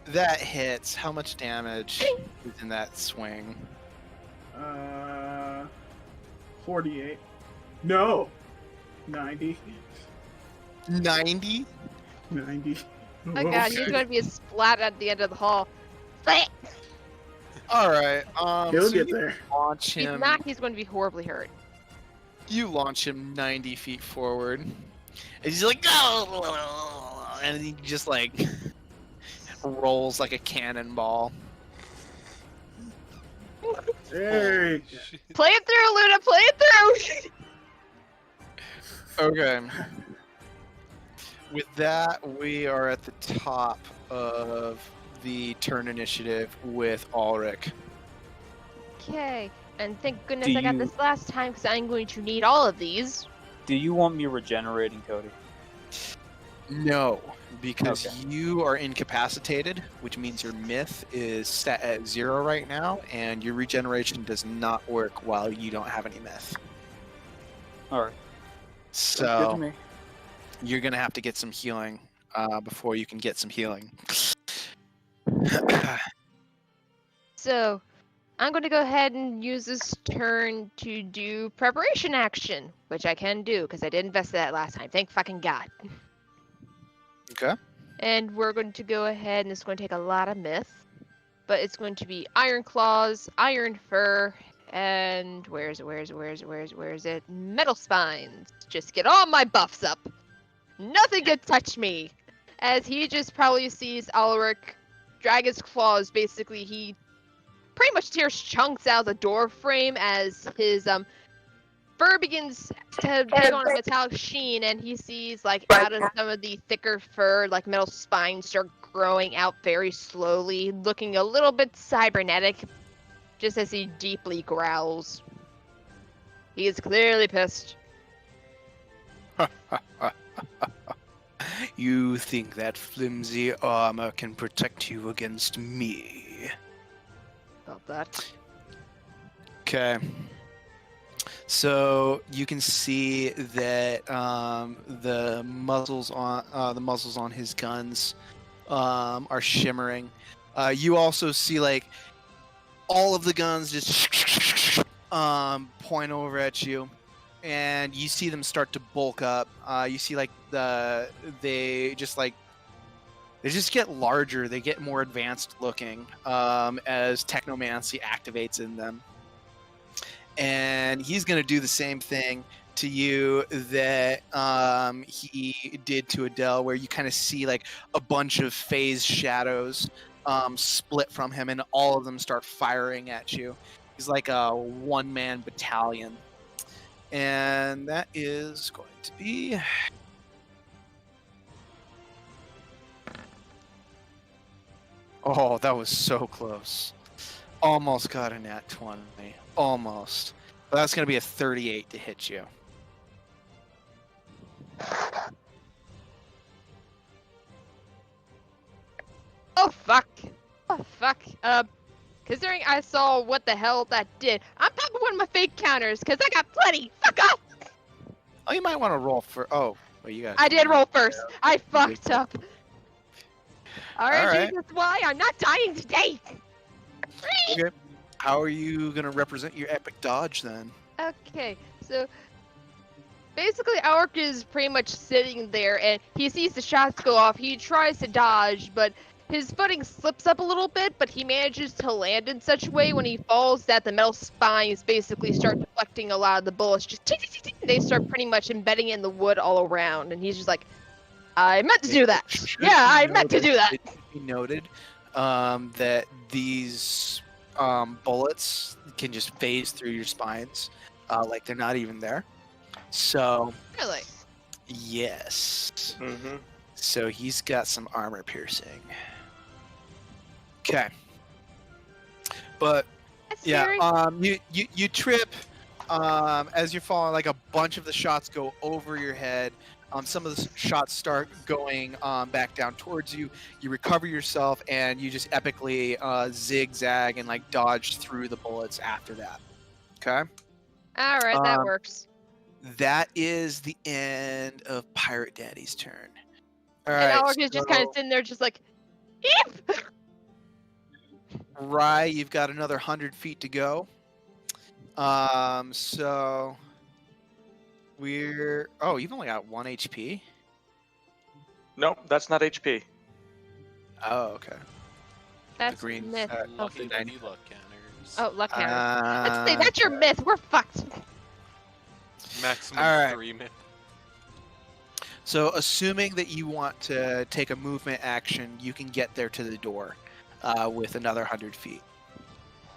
That hits. How much damage is in that swing? 48. No. 90. 90? 90. Oh god, he's going to be a splat at the end of the hall. Splat! All right. He'll so get you there. launch If he's him. not, he's going to be horribly hurt. You launch him 90 feet forward, and he's like, "Oh!" and he just like rolls like a cannonball. There you go. Play it through, Luna, play it through! Okay. With that, we are at the top of the turn initiative with Ulrich. Okay. And thank goodness Do I got you- this last time because I'm going to need all of these. Do you want me regenerating, Cody? No, because Okay. you are incapacitated, which means your myth is set at 0 right now, and your regeneration does not work while you don't have any myth. All right. Sounds good to So me. you're gonna have to get some healing before you can get some healing. So I'm going to go ahead and use this turn to do preparation action, which I can do because I did invest that last time. Thank fucking God. Okay. And we're going to go ahead, and it's going to take a lot of myth, but it's going to be Iron Claws, Iron Fur, and where is it? Metal Spines. Just get all my buffs up. Nothing can touch me. As he just probably sees Ulrich drag his claws. Basically, he pretty much tears chunks out of the door frame as his fur begins to take on a metallic sheen, and he sees like out of some of the thicker fur, like metal spines start growing out very slowly, looking a little bit cybernetic, just as he deeply growls. He is clearly pissed. You think that flimsy armor can protect you against me? About that. Okay. So you can see that the muzzles on his guns are shimmering. You also see like all of the guns just point over at you, and you see them start to bulk up. You see like they just get larger. They get more advanced looking as technomancy activates in them. And he's going to do the same thing to you that he did to Adele, where you kind of see like a bunch of phase shadows split from him, and all of them start firing at you. He's like a one-man battalion. And that is going to be... Oh, that was so close. Almost got a nat 20. Almost. But that's going to be a 38 to hit you. Oh fuck. Oh fuck. Considering I saw what the hell that did, I'm popping one of my fake counters because I got plenty. Fuck off. Oh, you might want to roll for... Oh, wait, you got... I did roll first. I fucked up. Alright, Alright. Jesus, why? I'm not dying today. Okay. How are you going to represent your epic dodge then? Okay, so basically Alric is pretty much sitting there and he sees the shots go off. He tries to dodge, but his footing slips up a little bit, but he manages to land in such a way when he falls that the metal spines basically start deflecting a lot of the bullets. Just tick, tick, tick, tick. They start pretty much embedding in the wood all around, and he's just like, I meant to do that. Should Yeah, be I meant to do that. It should be noted that these bullets can just phase through your spines, like they're not even there. So, Really? yes. Mm-hmm. So he's got some armor piercing. Okay. But That's yeah, scary. you trip as you're falling. Like a bunch of the shots go over your head. Some of the shots start going back down towards you. You recover yourself, and you just epically zigzag and like dodge through the bullets after that. Okay. Alright, that um, works. That is the end of Pirate Daddy's turn. All And right. Alric is just kind of sitting there just like, Eep! Rye, you've got another 100 feet to go. So we're... Oh, you've only got 1 HP? Nope, that's not HP. Oh, okay. That's green, myth. Lucky 90. luck counters. Oh, luck counter. Let's say Uh, that's your myth. We're fucked. Maximum Alright. 3 myth. So assuming that you want to take a movement action, you can get there to the door with another 100 feet.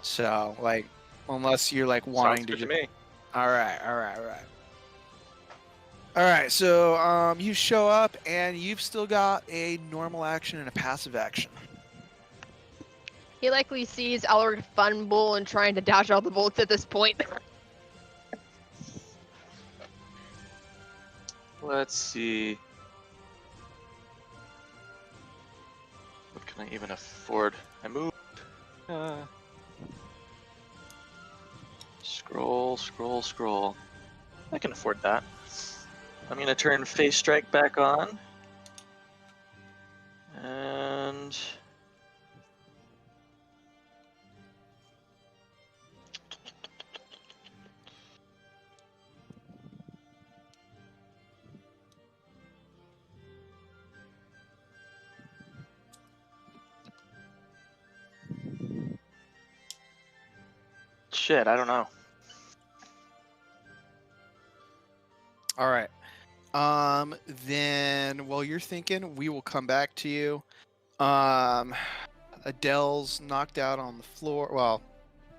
So, like, unless you're, like, wanting Sounds to good to just... me. All right. All right, so you show up, and you've still got a normal action and a passive action. He likely sees Elric fumble and trying to dodge all the bullets at this point. Let's see. What can I even afford? I moved. Scroll, scroll, scroll. I can afford that. I'm gonna turn Face Strike back on. And... shit, I don't know. All right. Then while you're thinking, we will come back to you. Adele's knocked out on the floor. Well,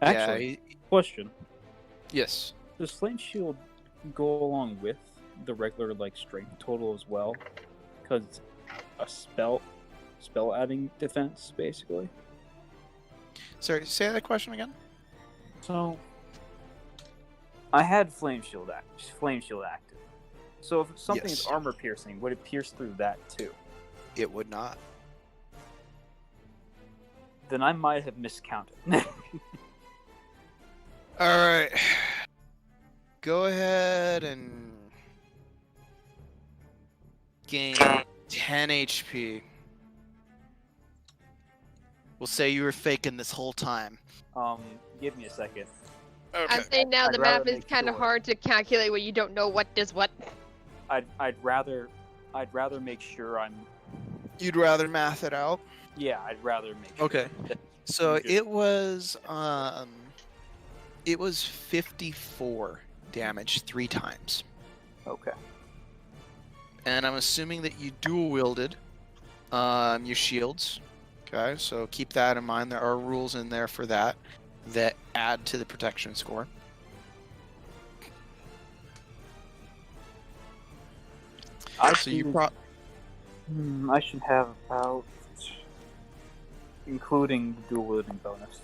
Actually, yeah. question: Yes. does Flame Shield go along with the regular like strength total as well? Because it's a spell adding defense basically. Sorry, say that question again. So I had Flame Shield active. So if something is Yes. armor piercing, would it pierce through that too? It would not. Then I might have miscounted. All right. Go ahead and gain 10 HP. We'll say you were faking this whole time. Give me a second. I'm saying now I'd the rather math is make kind of sure. hard to calculate when you don't know what does what. I'd rather make sure I'm. You'd rather math it out? Yeah, I'd rather make sure. Okay. that- So Good. it was 54 damage 3 times. Okay. And I'm assuming that you dual wielded your shields. Okay, so keep that in mind. There are rules in there for that add to the protection score. I So you should- I should have about, including the dual wielding bonus,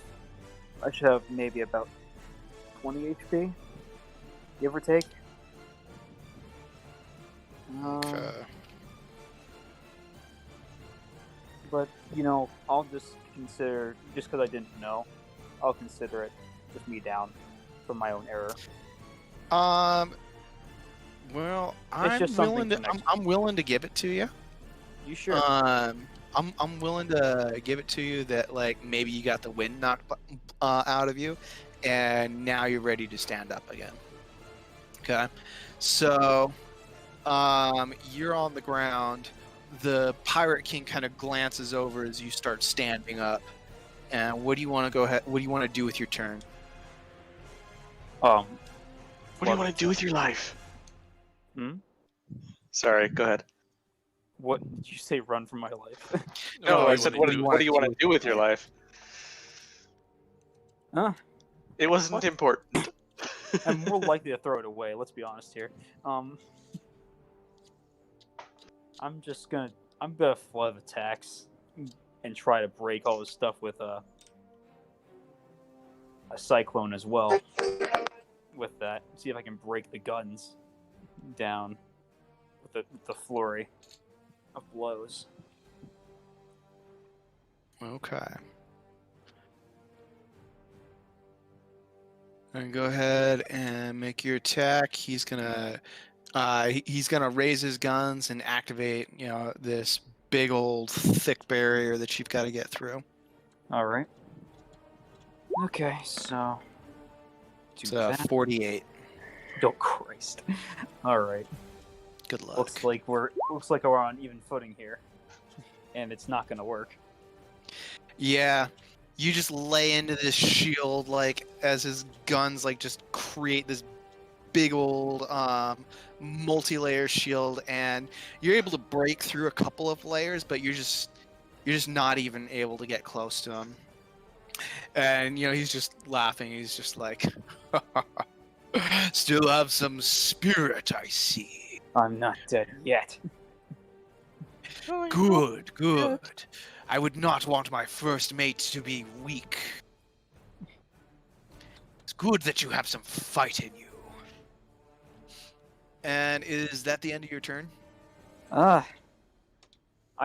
I should have maybe about 20 HP, give or take. Okay. But I'll just consider, just because I didn't know, I'll consider it just me down from my own error. Well, I'm just something willing to for next I'm willing to give it to you. You sure? I'm willing to give it to you that like maybe you got the wind knocked out of you, and now you're ready to stand up again. Okay, so you're on the ground. The Pirate King kind of glances over as you start standing up. And what do you want to go ahead? What do you want to do with your turn? What do you want to do with your life? Hmm? Sorry, go ahead. What did you say? Run for my life? No, Oh, I I said, wanna what do you want to do with your life? life? Huh? It wasn't What? important. I'm more likely to throw it away. Let's be honest here. I'm gonna flood attacks and try to break all this stuff with a cyclone as well. With that, see if I can break the guns down with the flurry of blows. Okay. And go ahead and make your attack. He's gonna raise his guns and activate, this big old thick barrier that you've got to get through. All right. Okay, so. It's do that. 48. Oh Christ! All right. Good luck. Looks like we're on even footing here, and it's not gonna work. Yeah, you just lay into this shield like as his guns like just create this big old multi-layer shield, and you're able to break through a couple of layers, but you're just not even able to get close to him. And he's just laughing. He's just like, still have some spirit, I see. I'm not dead yet. Good, good. I would not want my first mate to be weak. It's good that you have some fight in you. And is that the end of your turn? I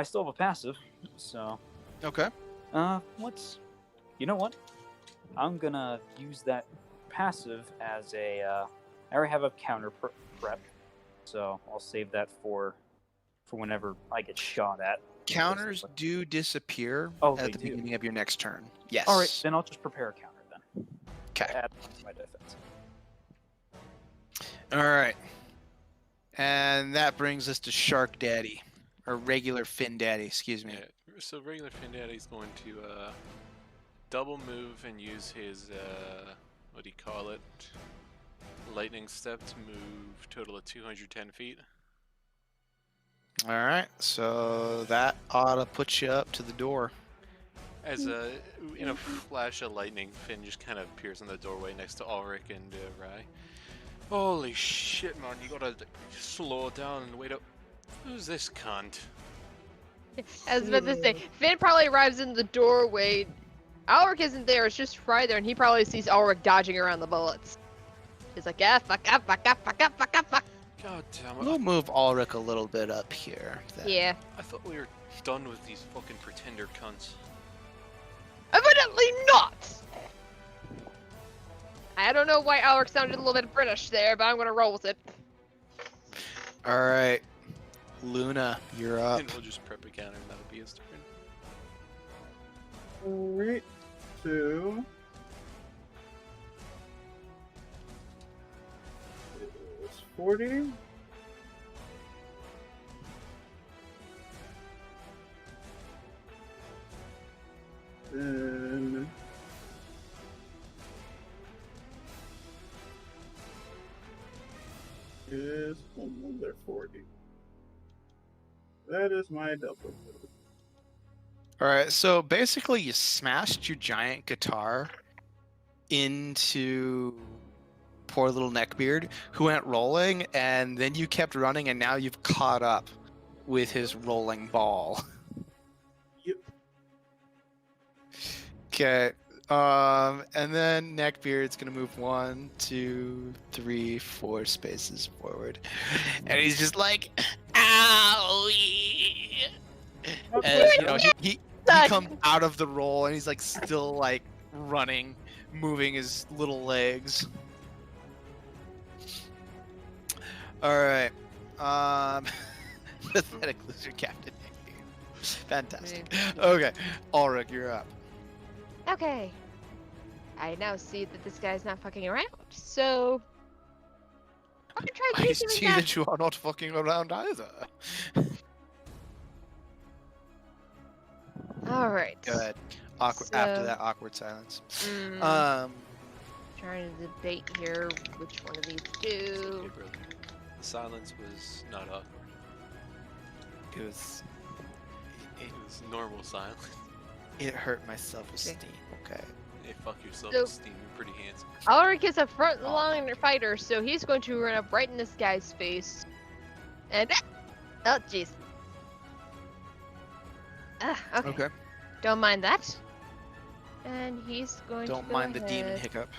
still have a passive, so Okay. what's you know what? I'm gonna use that passive as a I already have a counter prep, so I'll save that for whenever I get shot at. Counters do disappear Oh, at they the do. beginning of your next turn. Yes. All right, then I'll just prepare a counter then. Okay. Add one to my defense. All right. And that brings us to Shark Daddy, or regular Fin Daddy, excuse me. Yeah, so regular Fin Daddy's going to double move and use his what do you call it? Lightning step to move total of 210 feet. All right, so that ought to put you up to the door. As in a flash of lightning, Finn just kind of appears in the doorway next to Ulrich and Rai. Holy shit, man! You gotta slow down and wait up. Who's this cunt? I was about to say, Finn probably arrives in the doorway. Ulrich isn't there, it's just Fry there, and he probably sees Ulrich dodging around the bullets. He's like, yeah, fuck up, fuck up, fuck up, fuck up, fuck. God damn it! We'll move Ulrich a little bit up here. Then. Yeah. I thought we were done with these fucking pretender cunts. Evidently not! I don't know why Ulrich sounded a little bit British there, but I'm gonna roll with it. All right, Luna, you're up. And we'll just prep a counter and that'll be his turn. Alright, so it's 40. Then is another 40. That is my double move. All right, so basically you smashed your giant guitar into poor little Neckbeard, who went rolling, and then you kept running, and now you've caught up with his rolling ball. Yep. Okay, and then Neckbeard's gonna move 1, 2, 3, 4 spaces forward, and he's just like, "Owie!" As you know, he comes out of the roll, and he's like still like running, moving his little legs. All right, pathetic loser, Captain Neckbeard. Fantastic. Okay, Ulrich, you're up. Okay. I now see that this guy's not fucking around, so I'm gonna try I using see that. that you are not fucking around either. All right. Go ahead. Awkward. So- After that, awkward silence. Trying to debate here which one of these Okay, two. brother. The silence was not awkward. It was. It was normal silence. It hurt my self-esteem. Okay. Hey, fuck your So- self-esteem. You're pretty handsome. Ulrich is a front line fighter, so he's going to run up right in this guy's face. And oh jeez. Okay. Okay. Don't mind that. And he's going Don't to mind go the demon ahead. hiccup.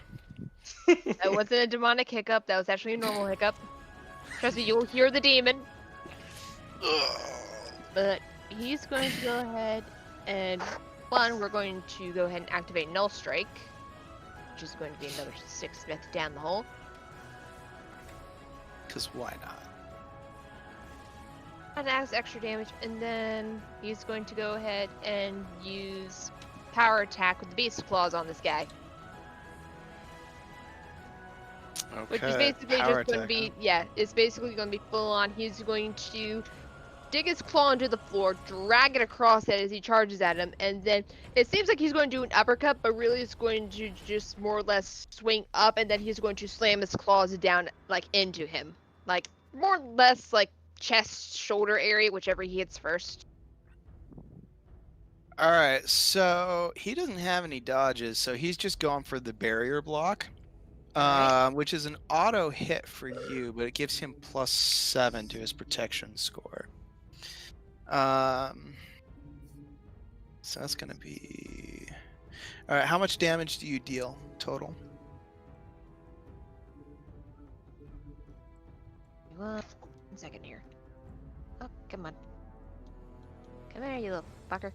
That wasn't a demonic hiccup. That was actually a normal hiccup. Trust me, you'll hear the demon. But he's going to go ahead and we're going to go ahead and activate Null Strike, which is going to be another 6 Smith down the hole. Cause why not? And adds extra damage, and then he's going to go ahead and use power attack with the Beast Claws on this guy. Okay. Which is basically power just going to attack, be, yeah, it's basically going to be full on. He's going to dig his claw into the floor, drag it across it as he charges at him, and then it seems like he's going to do an uppercut, but really it's going to just more or less swing up, and then he's going to slam his claws down, like, into him. Like, more or less, like, chest, shoulder area, whichever he hits first. All right. So he doesn't have any dodges, so he's just going for the barrier block. Alright. Which is an auto hit for you, but it gives him +7 to his protection score. So that's gonna be. All right. How much damage do you deal total? One second here. Oh, come on. Come here, you little fucker.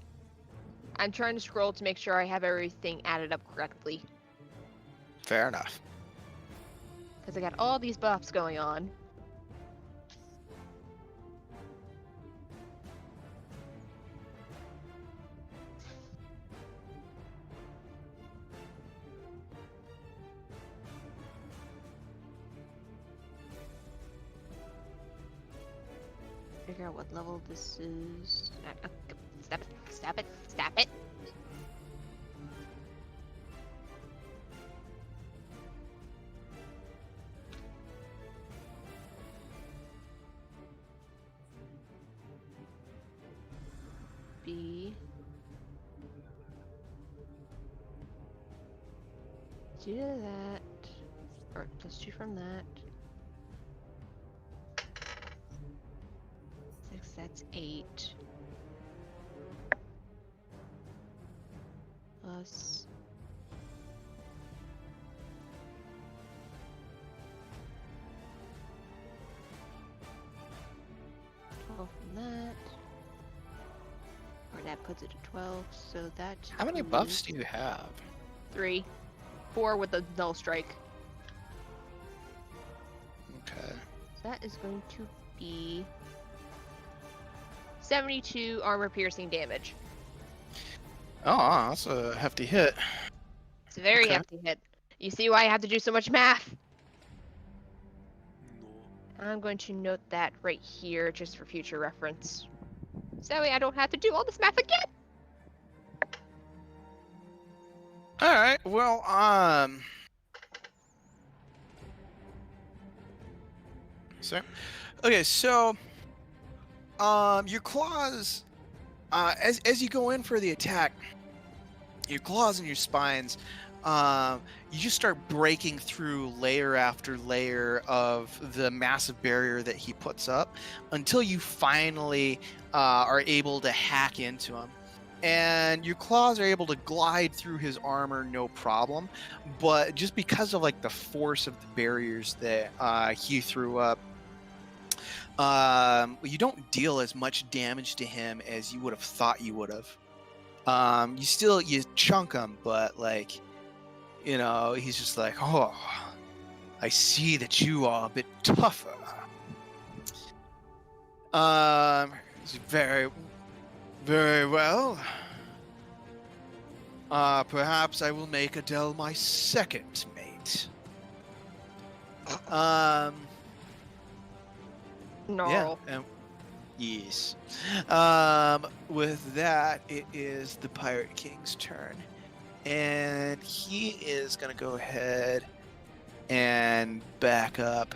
I'm trying to scroll to make sure I have everything added up correctly. Fair enough. Because I got all these buffs going on. Figure out what level this is. Stop it, stop it, stop it. B. Two to that. Or plus 2 from that. 6, that's 8. Plus. From that. Or that puts it to 12, so that. How many buffs do you have? 3. 4 with the null strike. Okay. So that is going to be 72 armor piercing damage. Oh, that's a hefty hit. It's a very Okay. hefty hit. You see why I have to do so much math? No. I'm going to note that right here just for future reference. So that way I don't have to do all this math again. All right. Well, So, okay, so, your claws, as you go in for the attack, your claws and your spines, you just start breaking through layer after layer of the massive barrier that he puts up until you finally are able to hack into him. And your claws are able to glide through his armor no problem, but just because of like the force of the barriers that he threw up, you don't deal as much damage to him as you would have thought you would have. You chunk him, but like, you know, he's just like, oh, I see that you are a bit tougher. Very, very well. Perhaps I will make Adele my second mate. No. Yeah. Yes. With that, it is the Pirate King's turn. And he is going to go ahead and back up.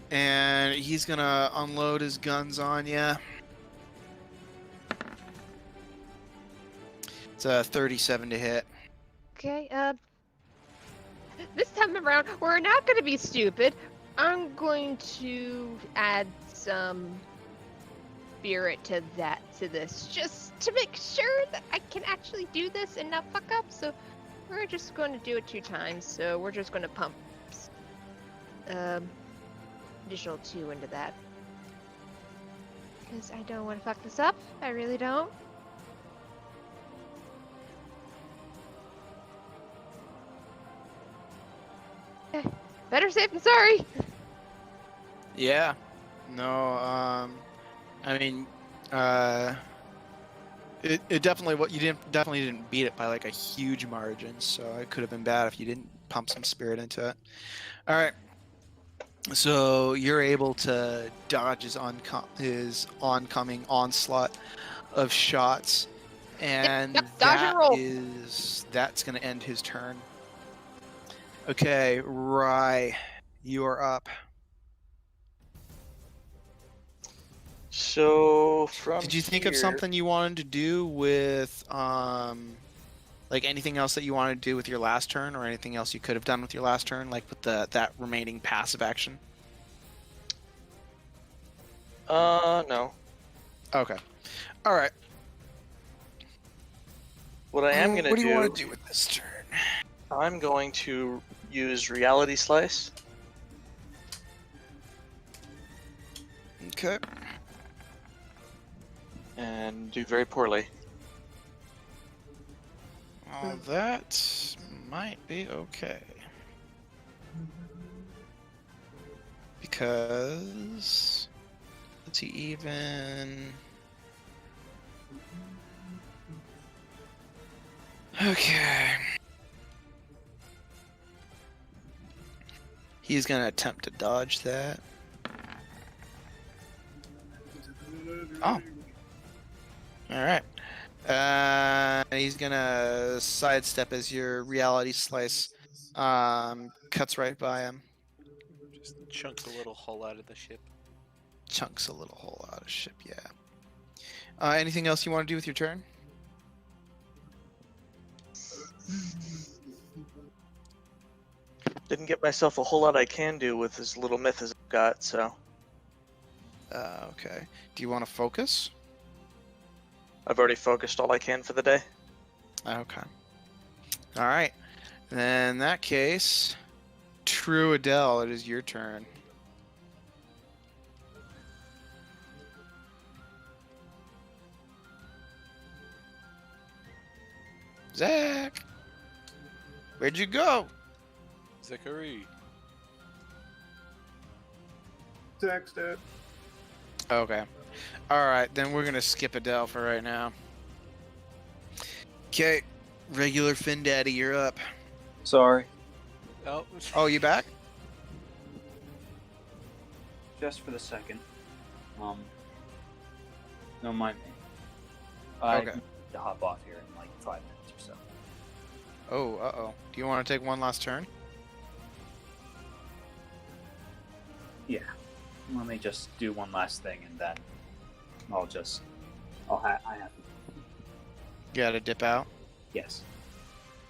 And he's going to unload his guns on you. It's a 37 to hit. Okay, this time around, we're not gonna be stupid. I'm going to add some spirit to this, just to make sure that I can actually do this and not fuck up. So we're just going to do it 2 times. So we're just going to pump additional 2 into that. Because I don't want to fuck this up. I really don't. Better safe than sorry. Yeah. No, I mean, it definitely definitely didn't beat it by like a huge margin, so it could have been bad if you didn't pump some spirit into it. All right. So you're able to dodge his oncoming onslaught of shots, and Yep, dodge and roll. that's going to end his turn. Okay, Rye, you are up. So from Did you think of here- something you wanted to do with like anything else that you wanted to do with your last turn, or anything else you could have done with your last turn, like with that remaining passive action? No. Okay. All right. What I am gonna What do you do, want to do with this turn? I'm going to use Reality Slice. Okay. And do very poorly. Well, that might be okay. Because let's see, even. Okay. He's gonna attempt to dodge that. Oh. Alright. He's gonna sidestep as your reality slice cuts right by him. Just chunks a little hole out of the ship. Chunks a little hole out of ship, yeah. Anything else you want to do with your turn? Didn't get myself a whole lot I can do with as little myth as I've got, so Okay. Do you want to focus? I've already focused all I can for the day. Okay. Alright. Then in that case, True Adele, it is your turn. Zach! Where'd you go? Zachary. Zach's dead. Okay. Alright, then we're gonna skip Adele for right now. Okay. Regular Fin Daddy, you're up. Sorry, Oh, Oh, you back? just for the second. Don't mind me. I Okay. need to hop off here in like 5 minutes or so. Oh, uh-oh. Do you want to take one last turn? Yeah. Let me just do one last thing and then I have to. You gotta dip out? Yes.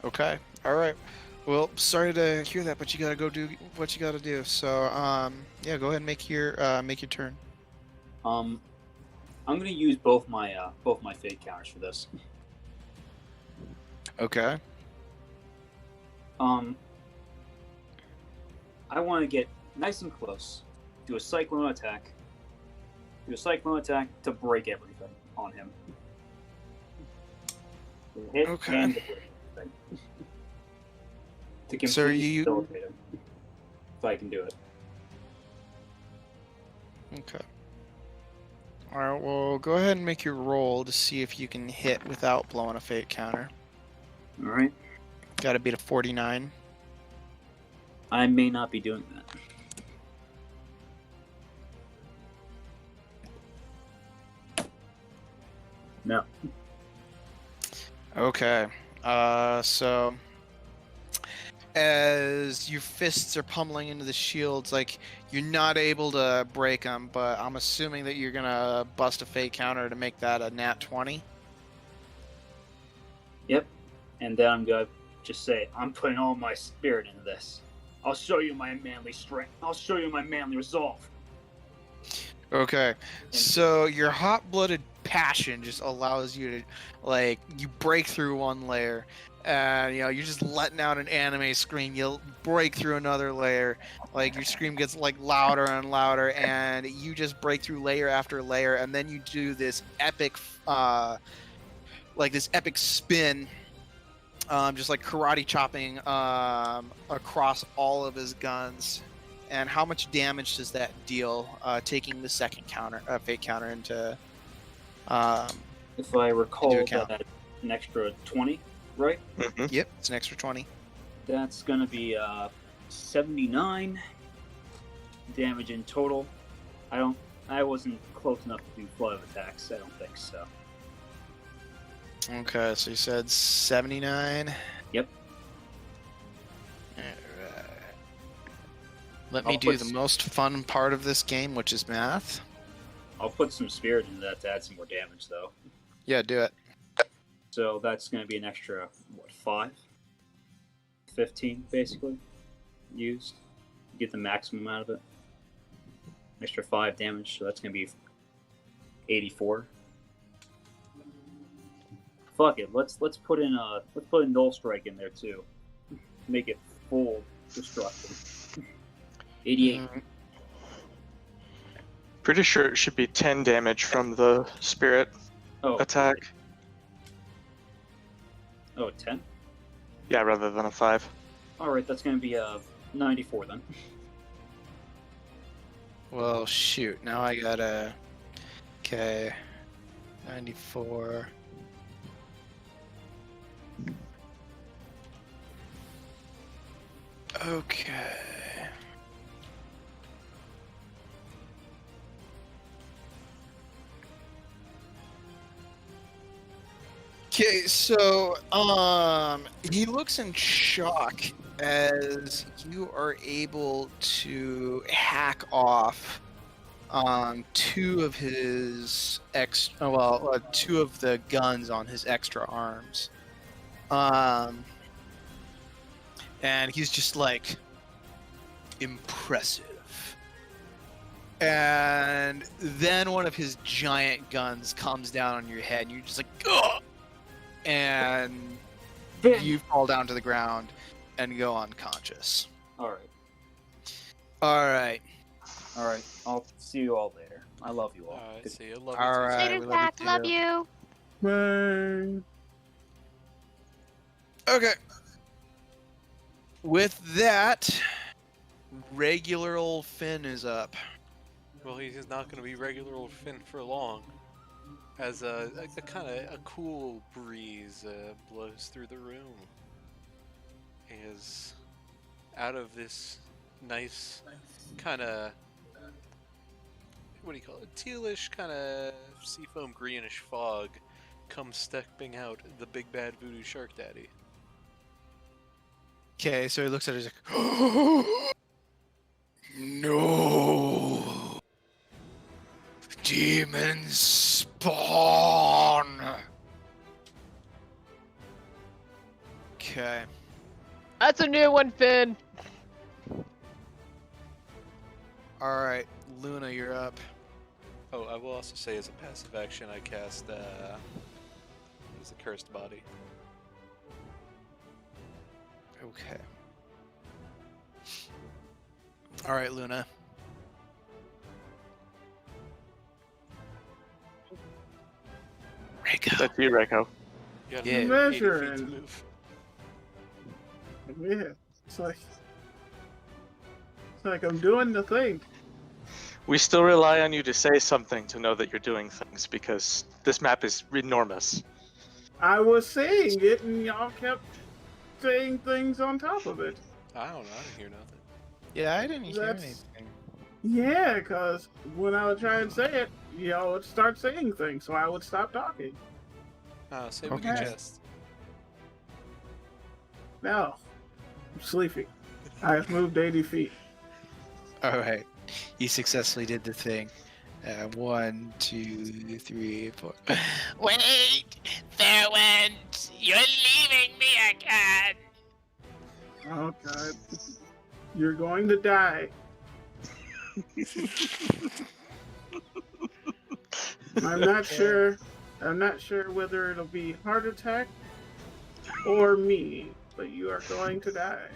Okay. Alright. Well, sorry to hear that, but you gotta go do what you gotta do. So, yeah, go ahead and make your turn. I'm gonna use both my fate counters for this. Okay. I want to get nice and close. Do a cyclone attack. To break everything on him. To hit Okay. and to break everything. To So completely you- debilitate him. If I can do it. Okay. Alright, well, go ahead and make your roll to see if you can hit without blowing a fate counter. Alright. Gotta beat a 49. I may not be doing that. No. Okay. So as your fists are pummeling into the shields, like you're not able to break them, but I'm assuming that you're gonna bust a fate counter to make that a nat 20. Yep. And then I'm gonna just say, I'm putting all my spirit into this. I'll show you my manly strength. I'll show you my manly resolve. Okay. So your hot-blooded passion just allows you to, like, you break through one layer, and you're just letting out an anime scream. You'll break through another layer, like your scream gets like louder and louder, and you just break through layer after layer, and then you do this epic, this epic spin, just like karate chopping across all of his guns. And how much damage does that deal, taking the second fate counter into? If I recall, account. that's an extra 20, right? Mm-hmm. Yep, it's an extra 20. That's gonna be 79 damage in total. I wasn't close enough to do flood of attacks. I don't think so. Okay, so you said 79. Yep. Alright. Let me I'll do put the most fun part of this game, which is math. I'll put some spirit into that to add some more damage, though. Yeah, do it. So that's gonna be an extra 5, 15 basically used. Get the maximum out of it. Extra 5 damage, so that's gonna be 84. Fuck it. Let's put in Null Strike in there too. Make it full destruction. 88. Pretty sure it should be 10 damage from the spirit Oh, attack. Oh, 10? Yeah, rather than a 5. Alright, that's gonna be 94 then. Well, shoot. Now I gotta. Okay. 94. Okay. Okay, so he looks in shock as you are able to hack off two of his two of the guns on his extra arms. And he's just like, impressive. And then one of his giant guns comes down on your head, and you're just like, ugh! And you fall down to the ground and go unconscious. Alright. Alright. Alright. I'll see you all later. I love you all. Alright, see you. Love you. All too. right. Later, we Zach. you Love too. you. Bye. Okay. With that, regular old Finn is up. Well, he's not going to be regular old Finn for long, as a kind of a cool breeze blows through the room. As out of this nice kind of, what do you call it, tealish kind of seafoam greenish fog comes stepping out the big bad voodoo shark daddy. Okay, so he looks at it, he's like, no! Demons spawn! Okay. That's a new one, Finn. Alright, Luna, you're up. Oh, I will also say as a passive action I cast as a cursed body. Okay. Alright, Luna. Rico. That's you, Reiko. You got Yeah. 80 feet Measuring. to move. Yeah, it's like I'm doing the thing. We still rely on you to say something to know that you're doing things, because this map is enormous. I was saying it, and y'all kept saying things on top of it. I don't know, I didn't hear nothing. Yeah, I didn't hear That's- anything. Yeah, because when I would try and say it, y'all would start saying things, so I would stop talking. Say it with your Okay. chest. Now, I'm sleepy. I have moved 80 feet. Alright. You successfully did the thing. 1, 2, 3, 4. Wait! Fairwind! You're leaving me again! Oh god. You're going to die. I'm not sure. I'm not sure whether it'll be heart attack or me, but you are going to die.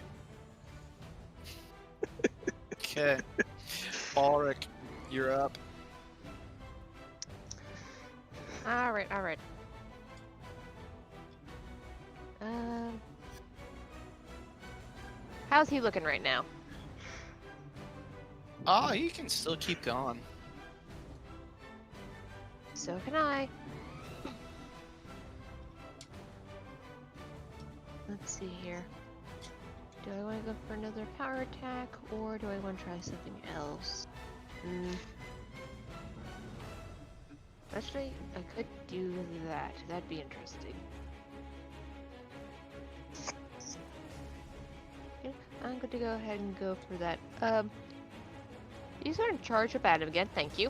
Okay. Ulrich, you're up. Alright, alright. How's he looking right now? Oh, you can still keep going. So can I. Let's see here. Do I want to go for another power attack, or do I want to try something else? Actually, I could do that. That'd be interesting. Yeah, I'm going to go ahead and go for that. These are in charge of Adam again. Thank you.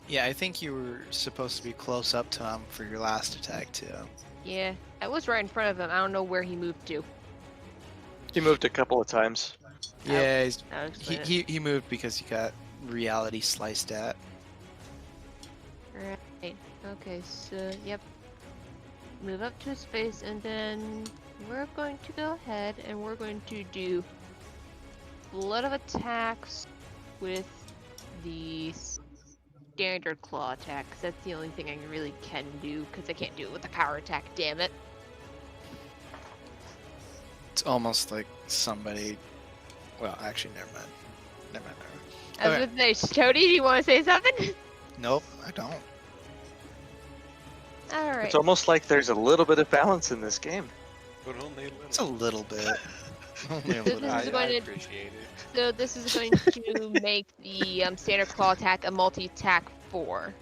Yeah, I think you were supposed to be close up to him for your last attack, too. Yeah, I was right in front of him. I don't know where he moved to. He moved a couple of times. Yeah, I'll explain it. he moved because he got reality sliced at. Right. Okay, so, yep. Move up to his face, and then we're going to go ahead and we're going to do blood of attacks with the standard claw attack, 'cause that's the only thing I really can do, because I can't do it with a power attack, damn it. It's almost like somebody. Well, actually, never mind. Never mind. I was gonna say, Tony, do you want to say something? Nope, I don't. Alright. It's almost like there's a little bit of balance in this game. But only a little. It's a little bit. Only a This little is I, bit. going I to- appreciate it. So this is going to make the standard claw attack a multi-attack 4.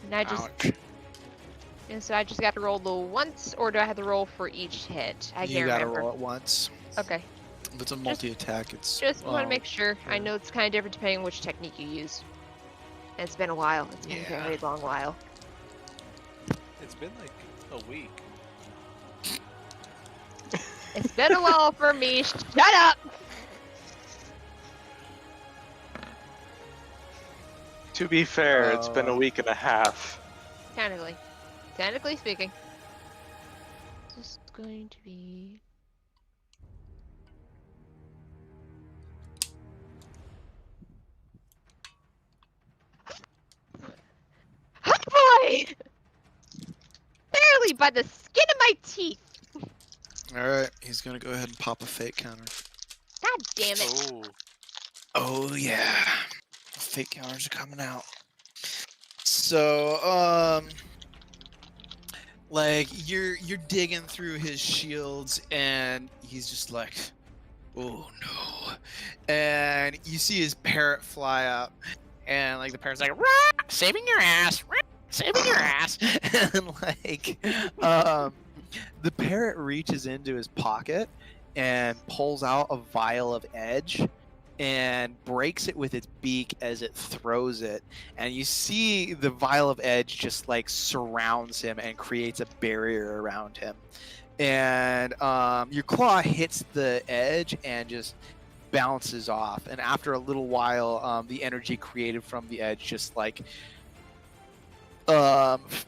And I just, Ouch. and so I just got to roll the once, or do I have to roll for each hit? I You can't gotta remember. roll it once. Okay, If it's a multi-attack, it's. just want to well, make sure. I yeah. know it's kind of different depending on which technique you use. And it's been a while. It's been Yeah. a very long while. It's been like a week. It's been a while for me. Shut up. To be fair, it's been a week and a half. Technically speaking. This is going to be. Boy! Barely by the skin of my teeth. Alright, he's gonna go ahead and pop a fake counter. God damn it. Oh, Oh yeah. Fake counters are coming out. So, like you're digging through his shields and he's just like, oh no. And you see his parrot fly up and like the parrot's like, rah, saving your ass, rah, saving your ass. And like the parrot reaches into his pocket and pulls out a vial of edge and breaks it with its beak as it throws it. And you see the vial of edge just like surrounds him and creates a barrier around him. And your claw hits the edge and just bounces off. And after a little while, the energy created from the edge just like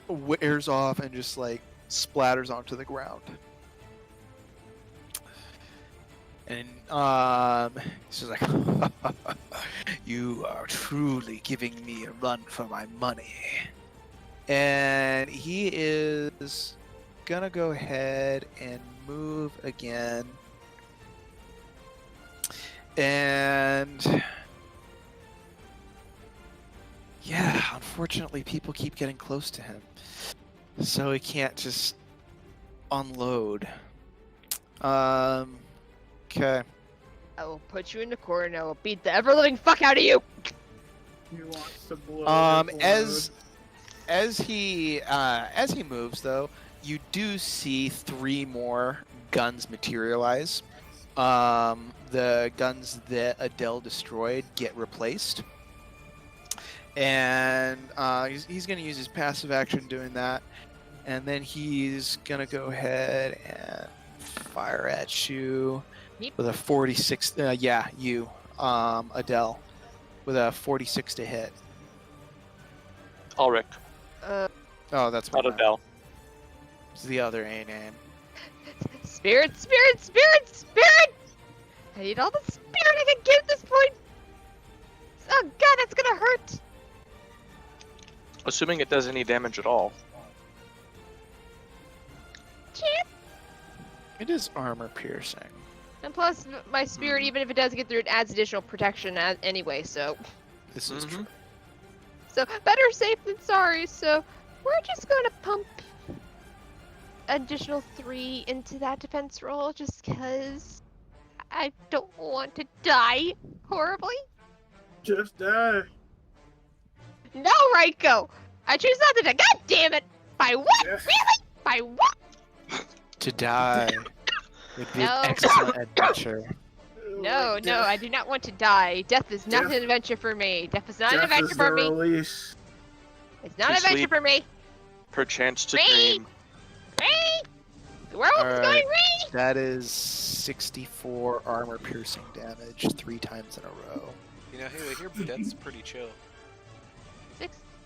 wears off and just like splatters onto the ground. And he's just like, you are truly giving me a run for my money. And he is gonna go ahead and move again. And yeah, unfortunately people keep getting close to him. So he can't just unload. Okay. I will put you in the corner and I will beat the ever-living fuck out of you. He wants to blow. As he moves though, you do see 3 more guns materialize. The guns that Adele destroyed get replaced. And he's going to use his passive action doing that. And then he's going to go ahead and fire at you with a 46. You, Adele, with a 46 to hit. Ulrich, Oh, that's not what Adele. it's the other A name. Spirit! I need all the spirit I can get at this point. Oh god, that's gonna hurt. Assuming it does any damage at all. Chip. It is armor piercing. And plus, my spirit, even if it doesn't get through, it adds additional protection anyway, so. This is true. So, better safe than sorry, so we're just gonna pump additional 3 into that defense roll just because I don't want to die horribly. Just die. No, Raiko! I choose not to die. God damn it! By what? Yes. Really? By what? To die would be No. an excellent adventure. No, Like no, death- I do not want to die. Death is not Death- an adventure for me. Death is not an death adventure is for the me. release. It's not an To adventure sleep. for me. Perchance to Me? dream. Me! The world is Alright. going me! That is 64 armor piercing damage 3 times in a row. You know, hey, I hear death's pretty chill.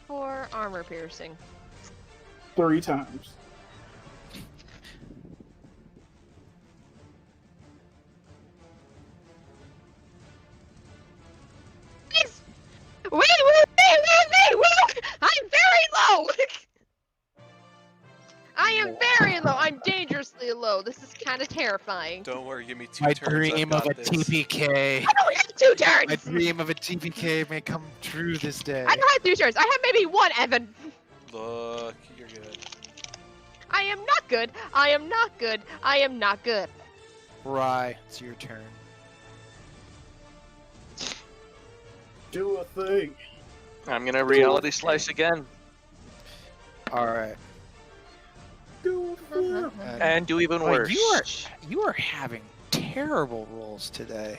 6-4 armor piercing. 3 times. Wait! I'm very low! I am very low. I'm dangerously low. This is kind of terrifying. Don't worry, give me 2 My turns. I've dream of got a this. TPK. I don't have 2 turns! My dream of a TPK may come true this day. I don't have 2 turns. I have maybe 1, Evan. Look, you're good. I am not good. I am not good. I am not good. Rye, it's your turn. Do a thing. I'm gonna reality slice again All right. Do a thing. and do even Oh, worse. you are having terrible rolls today.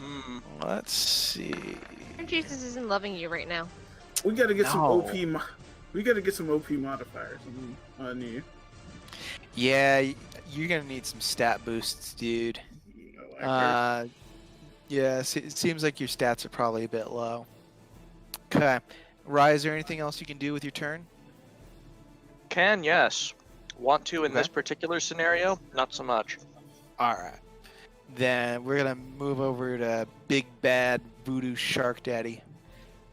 Mm. Let's see. Jesus isn't loving you right now. We gotta get some No. OP. We gotta get some OP modifiers on you. Yeah, you're gonna need some stat boosts, dude. You know, like Yeah, it seems like your stats are probably a bit low. Okay. Rye, is there anything else you can do with your turn? Can, yes. Want to in Okay. this particular scenario? Not so much. All right. Then we're gonna move over to Big Bad Voodoo Shark Daddy.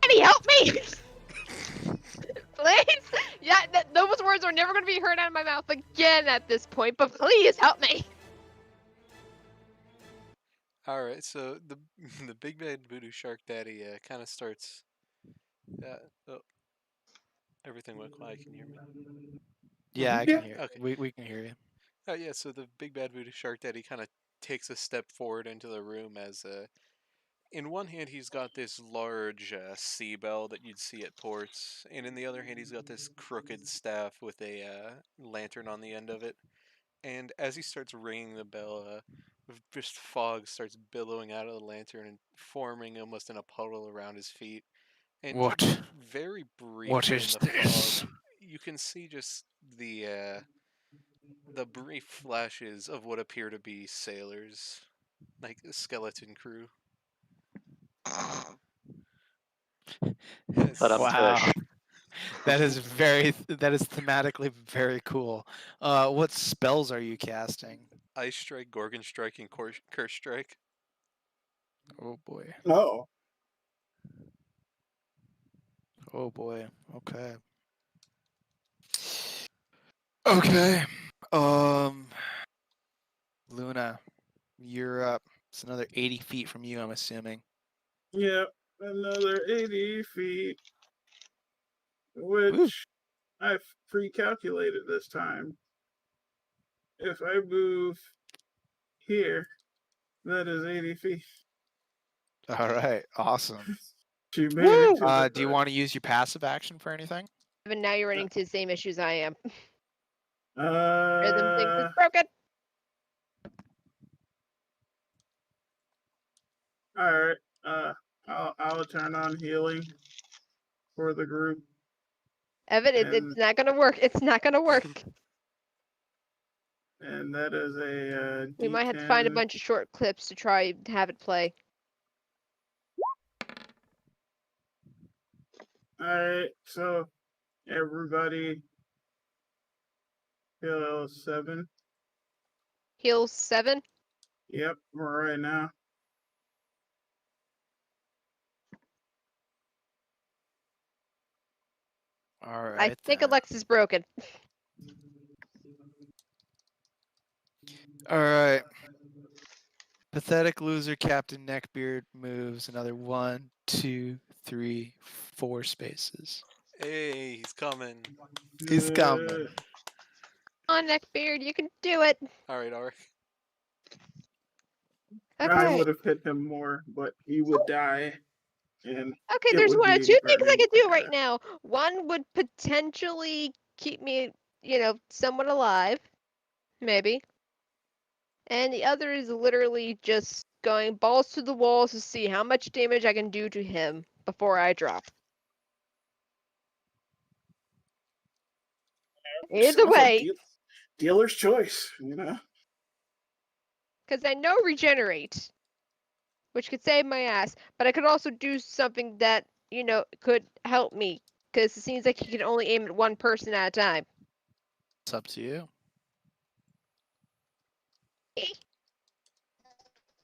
Can he help me? Please? Yeah, those words are never going to be heard out of my mouth again at this point, but please help me. All right, so the the big bad voodoo shark daddy kind of starts. Oh, everything went quiet. Can you hear me? Yeah, I can hear. Okay. We can hear you. Oh yeah, so the big bad voodoo shark daddy kind of takes a step forward into the room as in one hand he's got this large sea bell that you'd see at ports, and in the other hand he's got this crooked staff with a lantern on the end of it. And as he starts ringing the bell, just fog starts billowing out of the lantern and forming almost in a puddle around his feet. And What? very briefly What is in the this? fog, you can see just the brief flashes of what appear to be sailors, like a skeleton crew. Yes. But I'm Wow. Tush. That is thematically very cool. What spells are you casting? Ice Strike, Gorgon Strike, and Curse Strike. Oh boy. oh, Oh boy. Okay. Okay. Luna, you're up. It's another 80 feet from you, I'm assuming. yeah, another 80 feet, which Woo. I've pre-calculated this time. If I move here, that is 80 feet. All right. Awesome. She made it to the Do you want to use your passive action for anything? Evan, now you're running into the same issues I am. Uh, Rhythm thinks it's broken. all right. I'll turn on healing for the group. Evan, it's And- not going to work. It's not going to work. And that is a We might have to find a D10. bunch of short clips to try to have it play. All right, so everybody heal 7. Heal 7. Yep, we're right now. All right. I think then. Alexa's broken. All right. Pathetic loser Captain Neckbeard moves another 1, 2, 3, 4 spaces. Hey, he's coming. He's coming. Good. On Neckbeard, you can do it. All right, Ark. I Okay. would have hit him more, but he would die. And Okay, it there's would one of be two things I very could do right bad. now. One would potentially keep me, somewhat alive. Maybe. And the other is literally just going balls to the walls to see how much damage I can do to him before I drop. Either Sounds like way, dealer's choice, you know. because I know regenerate which could save my ass, but I could also do something that, could help me, because it seems like he can only aim at one person at a time. It's up to you.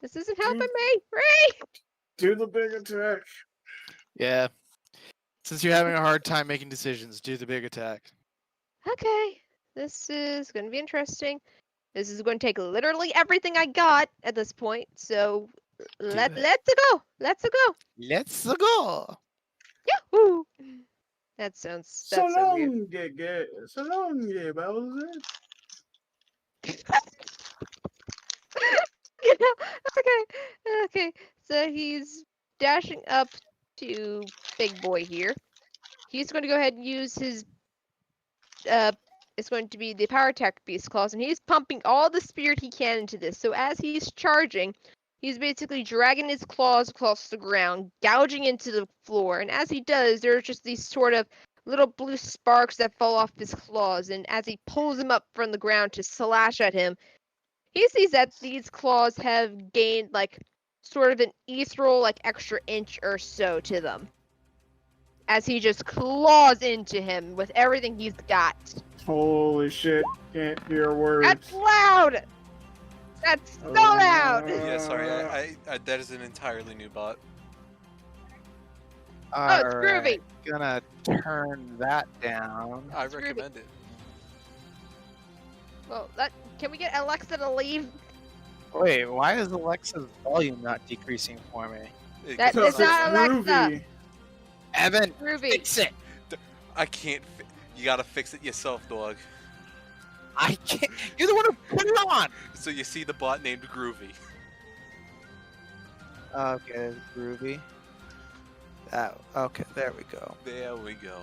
This isn't helping me, Ray! Do the big attack. Yeah. Since you're having a hard time making decisions, do the big attack. Okay, this is going to be interesting. This is going to take literally everything I got at this point, so let's it. go! Let's go! Let's go. Yahoo! That sounds So that's so weird. long, so long, Bowser. Okay. So he's dashing up to Big Boy here. He's going to go ahead and use his it's going to be the Power Attack Beast Claws, and he's pumping all the spirit he can into this. So as he's charging, he's basically dragging his claws across the ground, gouging into the floor, and as he does, there are just these sort of little blue sparks that fall off his claws, and as he pulls them up from the ground to slash at him, he sees that these claws have gained, like, sort of an ethereal, like, extra inch or so to them. As he just claws into him with everything he's got. Holy shit! Can't hear words. That's loud! That's so loud! Yeah, sorry, I that is an entirely new bot. Oh, it's groovy. Gonna turn that down. I It's groovy. recommend it. Well, can we get Alexa to leave? Wait, why is Alexa's volume not decreasing for me? That Because is not Alexa. groovy. Evan, Groovy. fix it. I can't. You gotta fix it yourself, dog. I can't. You're the one who put it on. So you see the bot named Groovy. Okay, groovy. Okay, there we go. There we go.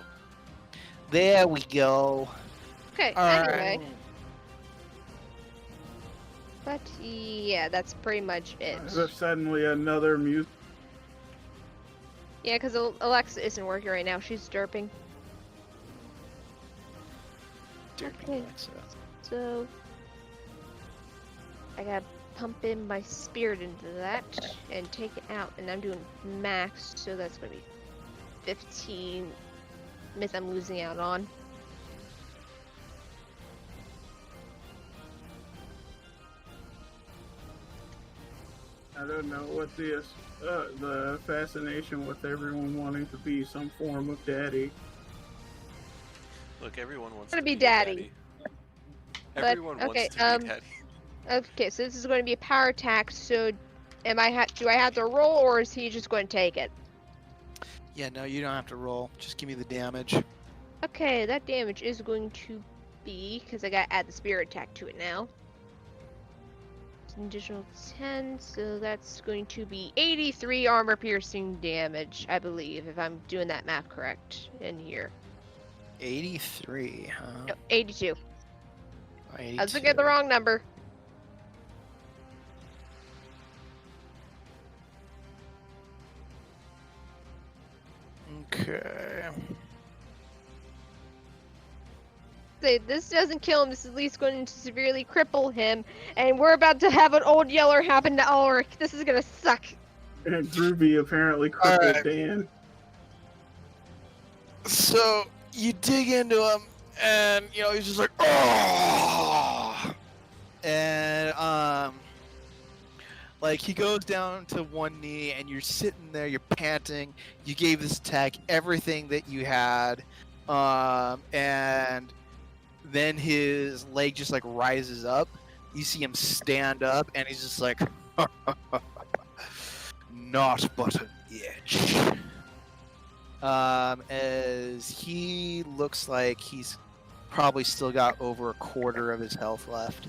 There we go. Okay, All anyway. right. But yeah, that's pretty much it. There's suddenly another music. Yeah, because Alexa isn't working right now. She's derping. Okay. So I gotta pump in my spirit into that and take it out, and I'm doing max, so that's gonna be 15 myth I'm losing out on. I don't know what the fascination with everyone wanting to be some form of daddy. Look, everyone wants Wanna to be be daddy. But, Everyone okay, wants to be daddy. Okay, so this is going to be a power attack. So, do I have to roll, or is he just going to take it? Yeah, no, you don't have to roll. Just give me the damage. Okay, that damage is going to be, because I got to add the spirit attack to it now. It's an additional 10, so that's going to be 83 armor piercing damage, I believe, if I'm doing that math correct in here. 83, huh? No, 82. 82. I was looking at the wrong number. Okay. Say this doesn't kill him, this is at least going to severely cripple him, and we're about to have an old yeller happen to Ulrich. This is gonna suck. And Groovy apparently crippled Alright. Dan. So you dig into him, and he's just like, oh, and like he goes down to one knee, and you're sitting there, you're panting. You gave this attack everything that you had, and then his leg just like rises up. You see him stand up, and he's just like, not but an itch. As he looks like he's probably still got over a quarter of his health left.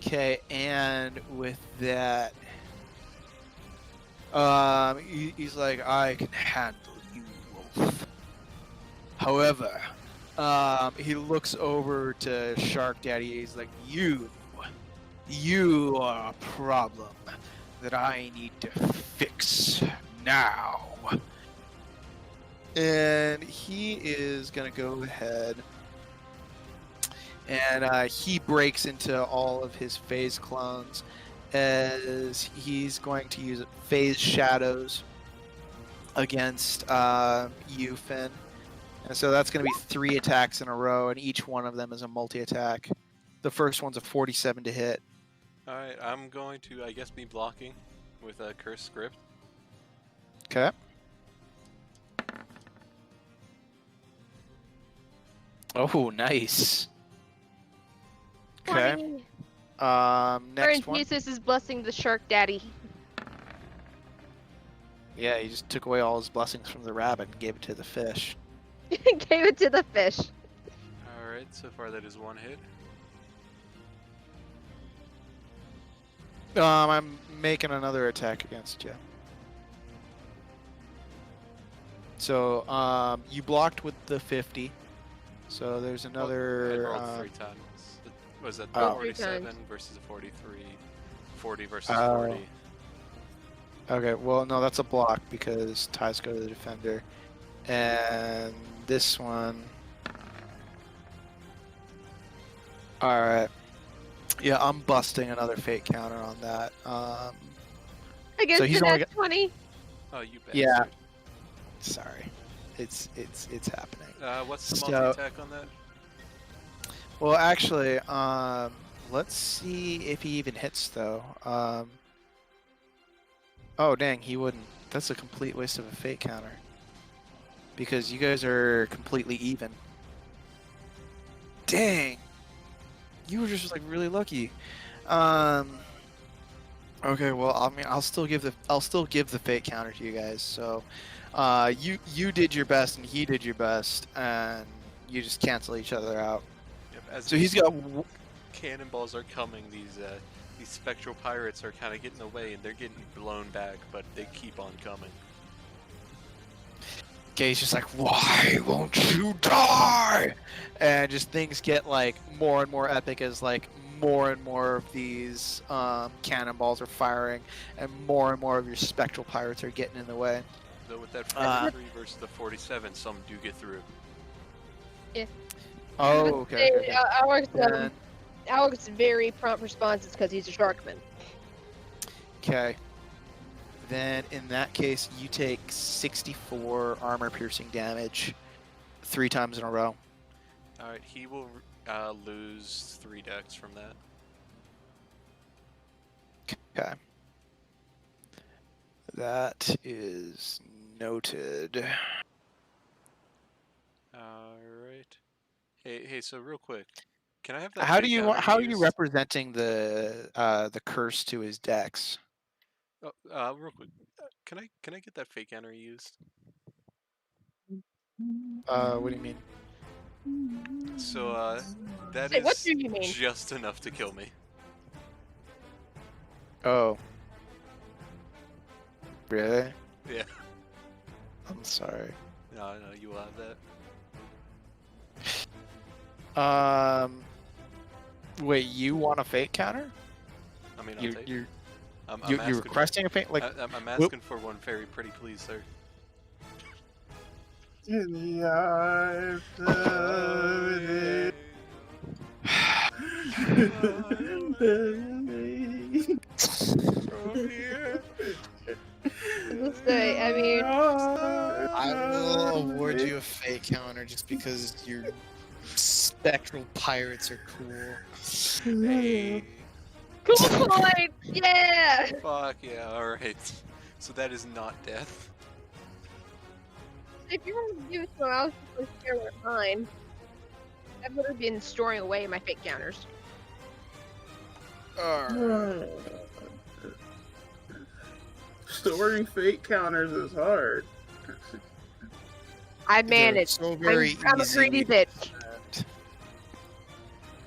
Okay, and with that, he's like, I can handle you, Wolf. However, he looks over to Shark Daddy. He's like, you are a problem that I need to fix now. And he is gonna go ahead and he breaks into all of his phase clones as he's going to use phase shadows against you, Finn. And so that's going to be 3 attacks in a row, and each one of them is a multi-attack. The first one's a 47 to hit. Alright, I'm going to, I guess, be blocking with a curse script. Okay. Oh, nice. Okay. 20. Next one. Jesus is blessing the shark daddy. Yeah, he just took away all his blessings from the rabbit and gave it to the fish. Gave it to the fish. Alright, so far that is 1 hit. I'm making another attack against you. So, you blocked with the 50. So there's I another. rolled 3 times. Was that Oh. 47 times. versus a 43? 40 versus Oh. 40. Okay, well, no, that's a block because ties go to the defender. And this one. Alright. Yeah, I'm busting another fate counter on that. I guess So he's so only that's 20. Oh, you bastard. Yeah. Sorry. It's happening. What's the So- multi-attack on that? Well, actually, let's see if he even hits though. Oh dang, he wouldn't. That's a complete waste of a fate counter. Because you guys are completely even. Dang. You were just like really lucky. Okay, well, I mean, I'll still give the fate counter to you guys. So, you did your best and he did your best, and you just cancel each other out. Yep, as So these he's got. cannonballs are coming, these spectral pirates are kind of getting away and they're getting blown back, but they keep on coming. Okay, he's just like, why won't you die? And just things get like more and more epic as like more and more of these cannonballs are firing, and more of your spectral pirates are getting in the way. Though with that Uh, 43 versus the 47, some do get through. Oh, okay. okay, okay. Then- Alex very prompt responses because he's a sharkman. Okay. Then in that case, you take 64 armor piercing damage 3 times in a row. Alright, he will lose 3 dex from that. Okay. That is noted. Alright. Hey, so real quick, can I have that? How fate do you counter how are you used? representing the curse to his dex? Oh, real quick, can I get that fake counter used? What do you mean? So that Say, what is do you mean? just enough to kill me. Oh. Really? Yeah. I'm sorry. No, you will have that. Wait, you want a fate counter? I mean, I'll You take. you I'm you asking you're requesting a fate like I'm asking for one very pretty, please, sir. In the eyes of it. Say, I mean, I will award you a fate counter just because your spectral pirates are cool. Hey. cool point! Yeah! Fuck yeah, alright. So that is not death. If you want to do so, I was supposed to share with mine. I've literally been storing away my fake counters. Storing fate counters is hard. I manage. So very I'm a easy. greedy bitch.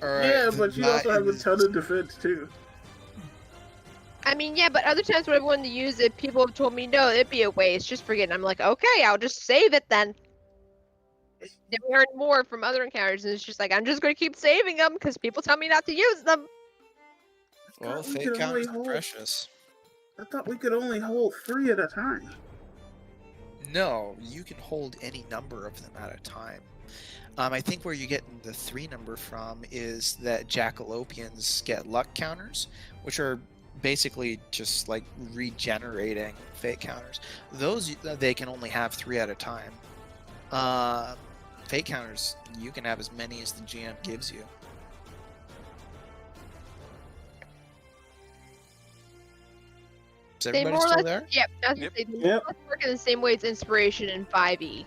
Alright, Yeah, then but you that also have a is- ton of defense too. I mean, yeah, but other times when I wanted to use it, people have told me, no, it'd be a waste. Just forget it. I'm like, okay, I'll just save it then. Then we heard more from other encounters, and it's just like, I'm just going to keep saving them because people tell me not to use them. Well, We fate could only counters are hold- precious. I thought we could only hold 3 at a time. No, you can hold any number of them at a time. I think where you're getting the 3 number from is that Jackalopians get luck counters, which are basically just like regenerating fate counters. Those they can only have 3 at a time. Fate counters, you can have as many as the GM gives you. Is They everybody more or still less, there? yep. I was Yep. gonna say, they Yep. more or less work in the same way as inspiration in 5e.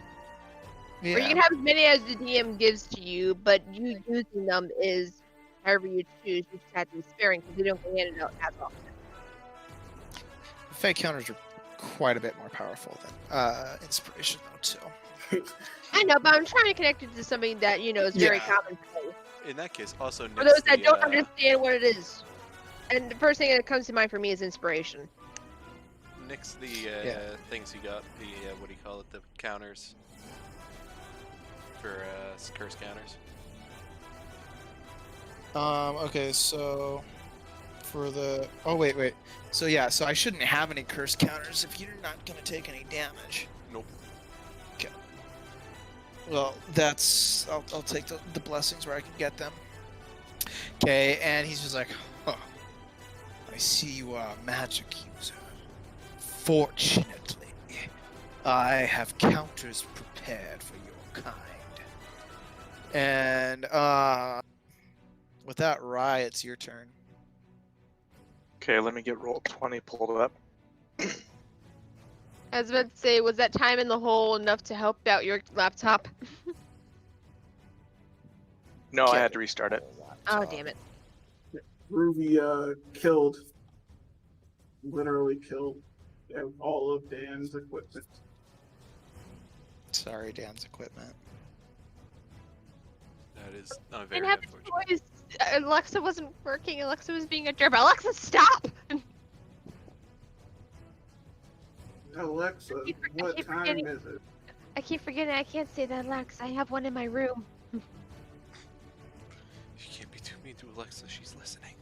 Yeah. Where you can have as many as the DM gives to you, but you using them is however you choose. You just have to be sparing because they don't get handed out as often. Fate counters are quite a bit more powerful than inspiration, though, too. I know, but I'm trying to connect it to something that is very Yeah. commonplace. In that case, also For next those that the, don't understand what it is. And the first thing that comes to mind for me is inspiration. next the Yeah. things you got, the what do you call it, the counters for curse counters. Okay, so for the wait. So yeah, so I shouldn't have any curse counters if you're not gonna take any damage. Nope. Okay. Well, that's I'll take the blessings where I can get them. Okay, and he's just like, huh. I see you are a magic user. Fortunately, I have counters prepared for your kind. And with that, Rye, it's your turn. Okay, let me get roll 20 pulled up. I was about to say, was that time in the hole enough to help out your laptop? No, I Okay. had to restart it. Oh, damn it. Ruby killed, literally killed all of Dan's equipment. Sorry, Dan's equipment. That is not I very didn't have unfortunate. a choice. Alexa wasn't working. Alexa was being a jerk. Alexa, stop! Alexa, keep what time forgetting. is it? I keep forgetting I can't say that, Alexa. I have one in my room. You can't be too mean to Alexa. She's listening.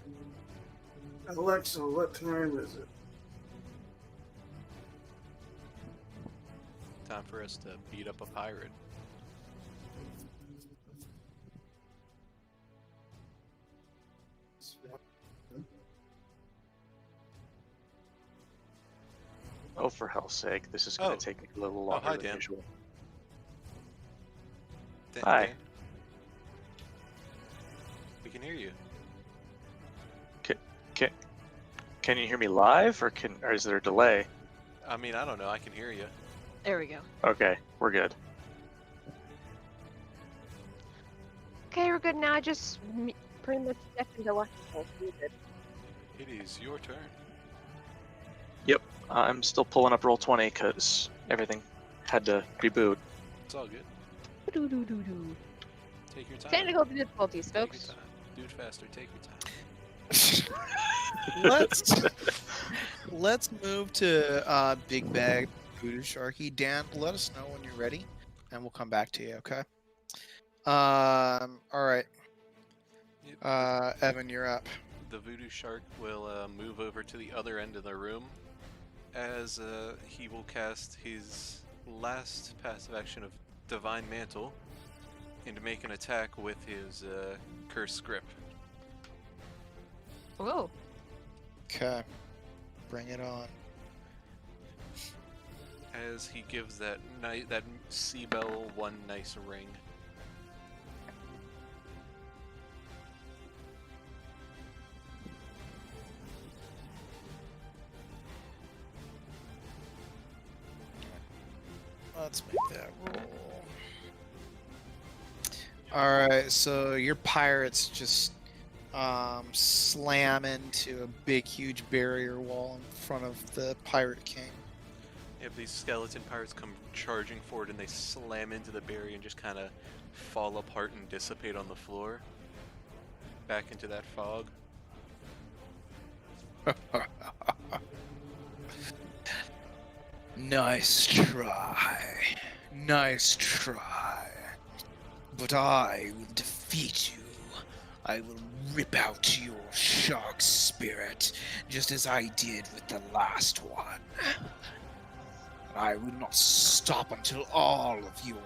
Alexa, what time is it? Time for us to beat up a pirate. Oh, for hell's sake, this is going Oh. to take me a little longer hi, than Dan. usual. Hi. Hi. We can hear you. Can you hear me live, or is there a delay? I mean, I don't know. I can hear you. There we go. Okay, we're good. Okay, we're good now. I just pretty much stepped into electrical. It is your turn. I'm still pulling up roll 20 because everything had to reboot. It's all good. Do-do-do-do. Take your time. Technical difficulties, Take your folks. time. Do it faster. Take your time. Let's move to Big Bag Voodoo Sharky. Dan, let us know when you're ready, and we'll come back to you. Okay. All right. Yep. Evan, you're up. The voodoo shark will move over to the other end of the room as he will cast his last passive action of Divine Mantle and to make an attack with his Curse Grip. Whoa. Okay. Bring it on. As he gives that that sea bell one nice ring. Let's make that roll. Alright, so your pirates just slam into a big, huge barrier wall in front of the Pirate King. If these skeleton pirates come charging forward and they slam into the barrier and just kind of fall apart and dissipate on the floor, back into that fog. Nice try. Nice try. But I will defeat you. I will rip out your shark spirit, just as I did with the last one. I will not stop until all of your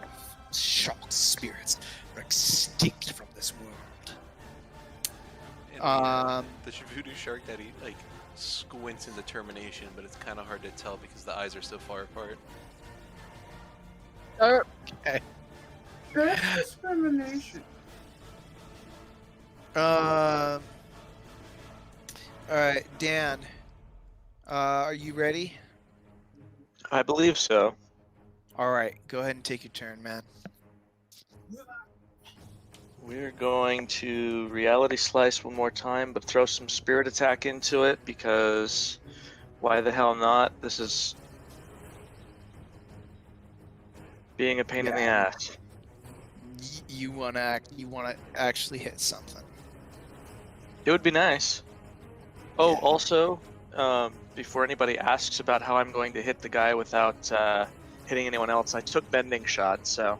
shark spirits are extinct from this world. And the voodoo shark that he like squints in determination, but it's kind of hard to tell because the eyes are so far apart. That's discrimination. All right, Dan. Are you ready? I believe so. All right, go ahead and take your turn, man. We're going to reality slice one more time, but throw some spirit attack into it because why the hell not? This is being a pain in the Yeah. ass. You wanna actually hit something. It would be nice. Oh, Yeah. also, before anybody asks about how I'm going to hit the guy without hitting anyone else, I took bending shots, so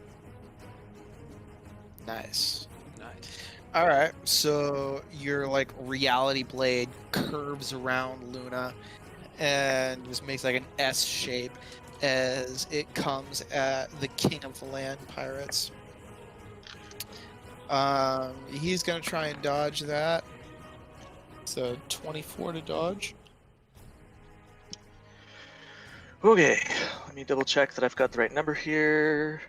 Nice. Nice. All right, so your like reality blade curves around Luna and just makes like an S shape as it comes at the king of the land pirates. He's gonna try and dodge that. So 24 to dodge. okay. Let me double check that I've got the right number here.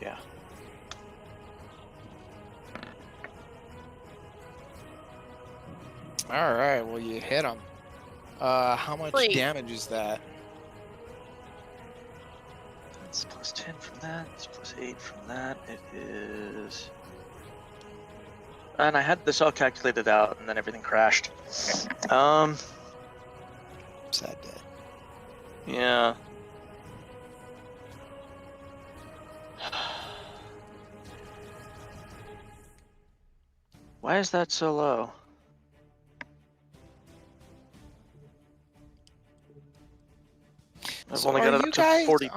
Yeah. All right, well you hit him. How much Wait. damage is that? That's plus 10 from that. It's plus 8 from that. It is. And I had this all calculated out, and then everything crashed. Sad day. Yeah. Why is that so low? I've So only got it are you up to guys 42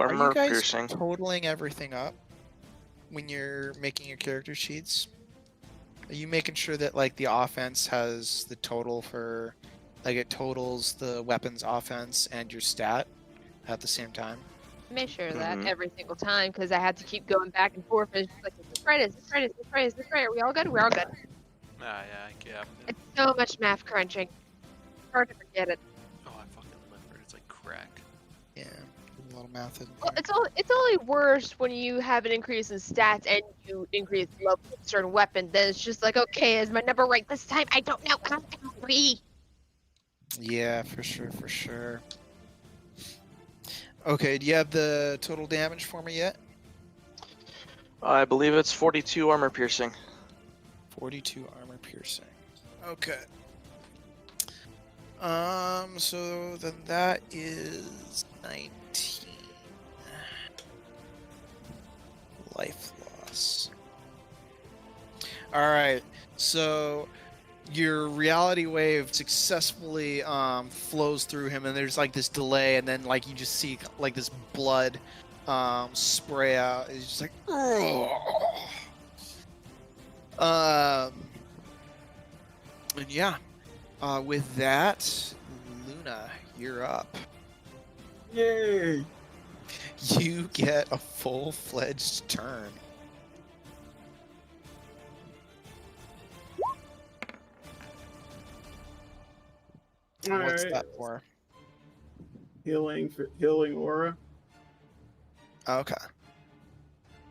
are you armor guys piercing. totaling everything up when you're making your character sheets? Are you making sure that like the offense has the total for like it totals the weapons offense and your stat at the same time? Make sure of that Mhm. every single time because I had to keep going back and forth. It's just like, is this right? Is this right? Is this right? Is this right? Are we all good? We're all good. Yeah. It's so much math crunching. It's hard to forget it. Oh, I fucking remember. It's like crack. Yeah, a lot of math in Well, there. it's only worse when you have an increase in stats and you increase the level of a certain weapon. Then it's just like, okay, is my number right this time? I don't know. I don't agree. Yeah, for sure, for sure. Okay, do you have the total damage for me yet? I believe it's 42 armor piercing. 42 armor piercing. Okay. So then that is 19 life loss. All right. So your reality wave successfully flows through him, and there's like this delay, and then like you just see like this blood spray out. It's just like, and yeah. With that, Luna, you're up. Yay! You get a full-fledged turn. What's Alright. that for? Healing aura. Okay.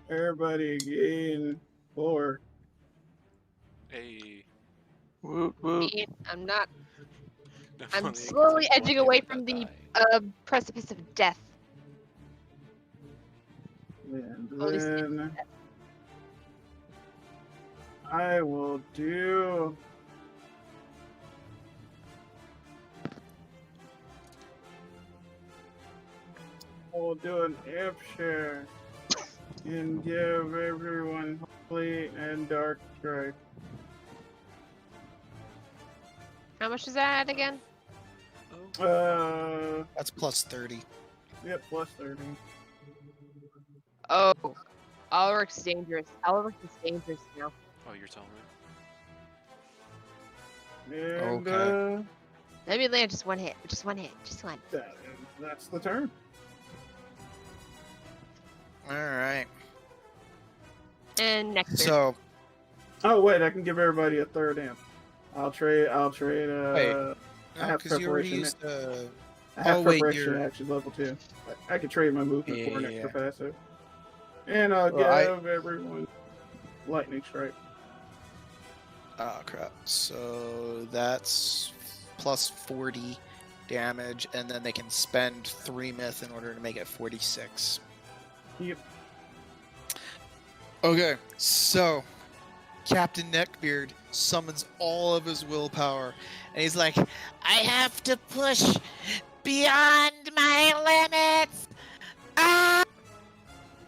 Everybody gain 4. Hey. Woot woot. I'm not. No, I'm funny, I can slowly take edging one away hit from without the dying. precipice of death. And Holy then I will do an app share and give everyone holy and dark strike. How much is that again? That's plus 30. Yep, plus 30. Oh, Alric's dangerous. Alric is dangerous now. Oh, you're telling me. And Okay. Let me land just one hit. Just one. that's the turn. All right. And next turn. So Oh wait, I can give everybody a third amp. I'll trade. Wait, I have because you already preparation. used I have oh, wait, preparation you're- action level 2. I can trade my movement for an Yeah. extra passive. And I'll Well, give everyone lightning strike. Oh crap. So that's plus 40 damage, and then they can spend 3 myth in order to make it 46. Yep. Okay, so Captain Neckbeard summons all of his willpower, and he's like, I have to push beyond my limits! Ah!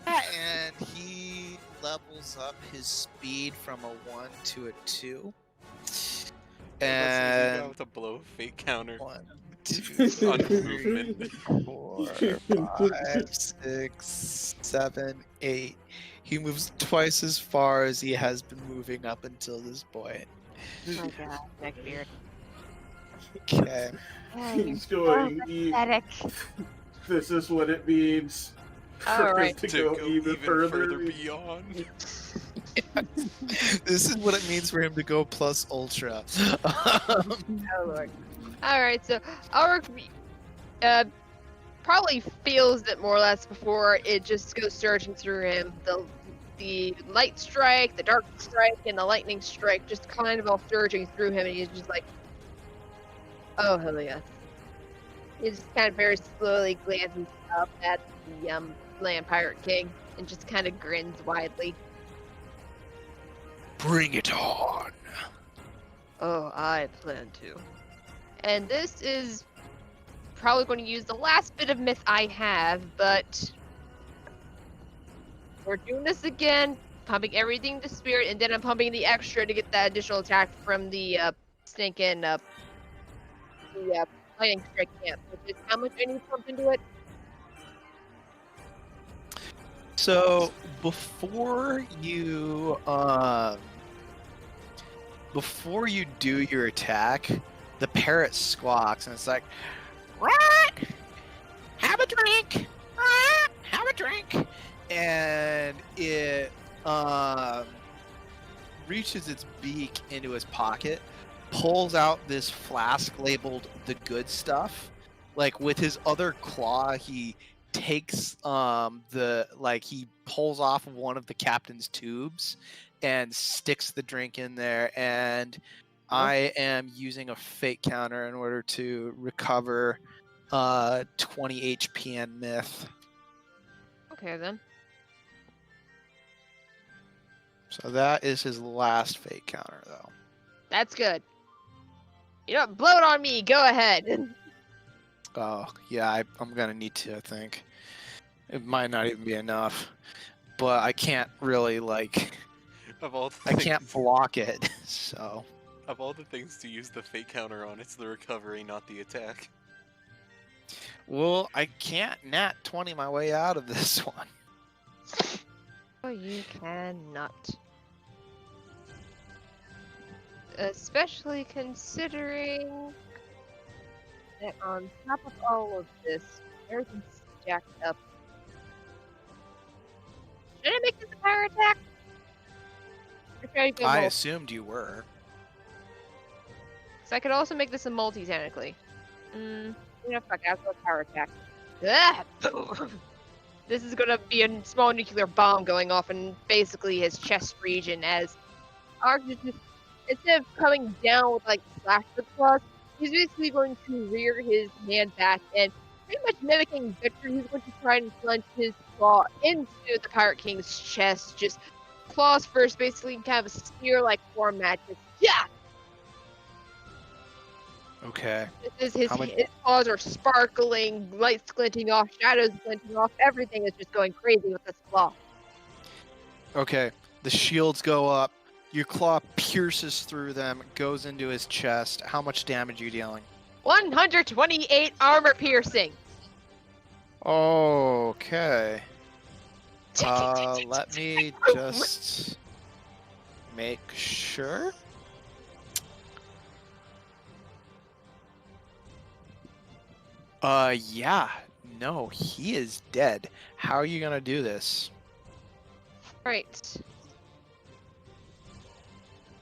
And he levels up his speed from a 1 to a 2. And with a blow fate counter 1, 2, on 3, movement. 4, 5, 6, 7, 8. He moves twice as far as he has been moving up until this point. Oh my god, Neckbeard. Okay. He's going. Pathetic. This is what it means for All him right. to go even further. beyond. This is what it means for him to go plus ultra. Oh lord. Alright, so Ulrich probably feels it more or less before it just goes surging through him. The light strike, the dark strike, and the lightning strike just kind of all surging through him, and he's just like, oh hell yes. He just kind of very slowly glances up at the Land Pirate King and just kind of grins widely. Bring it on. Oh, I plan to. And this is probably going to use the last bit of myth I have, but we're doing this again, pumping everything to spirit, and then I'm pumping the extra to get that additional attack from the stinking lightning strike camp, which is how much I need to pump into it. So before you do your attack, the parrot squawks and it's like, "What? Have a drink. What? Have a drink." And it reaches its beak into his pocket, pulls out this flask labeled the good stuff. Like with his other claw, he takes he pulls off one of the captain's tubes and sticks the drink in there, and I am using a fate counter in order to recover 20 HP and myth. Okay then. So that is his last fate counter though. That's good. You know what? Blow it on me. Go ahead. Oh yeah, I'm gonna need to, I think. It might not even be enough, but I can't really Of all the I can't things- block it, so. Of all the things to use the fate counter on, it's the recovery, not the attack. Well, I can't nat 20 my way out of this one. Oh, you cannot. Especially considering that on top of all of this, everything's jacked up. Should I make this a power attack? Or should I go I multi? assumed you were. So I could also make this a multi, technically. You know, fuck, I'll go power attack. Ah! This is gonna be a small nuclear bomb going off in basically his chest region as Ark is just, instead of coming down with like slash the claws, he's basically going to rear his hand back and pretty much mimicking Victor, he's going to try and plunge his claw into the Pirate King's chest, just claws first, basically kind of a spear-like format, just yeah! Okay. This is How much- his claws are sparkling, lights glinting off, shadows glinting off, everything is just going crazy with this claw. Okay. The shields go up. Your claw pierces through them, goes into his chest. How much damage are you dealing? 128 armor piercing. Okay. Let me just make sure. Yeah. No, he is dead. How are you gonna do this? Right.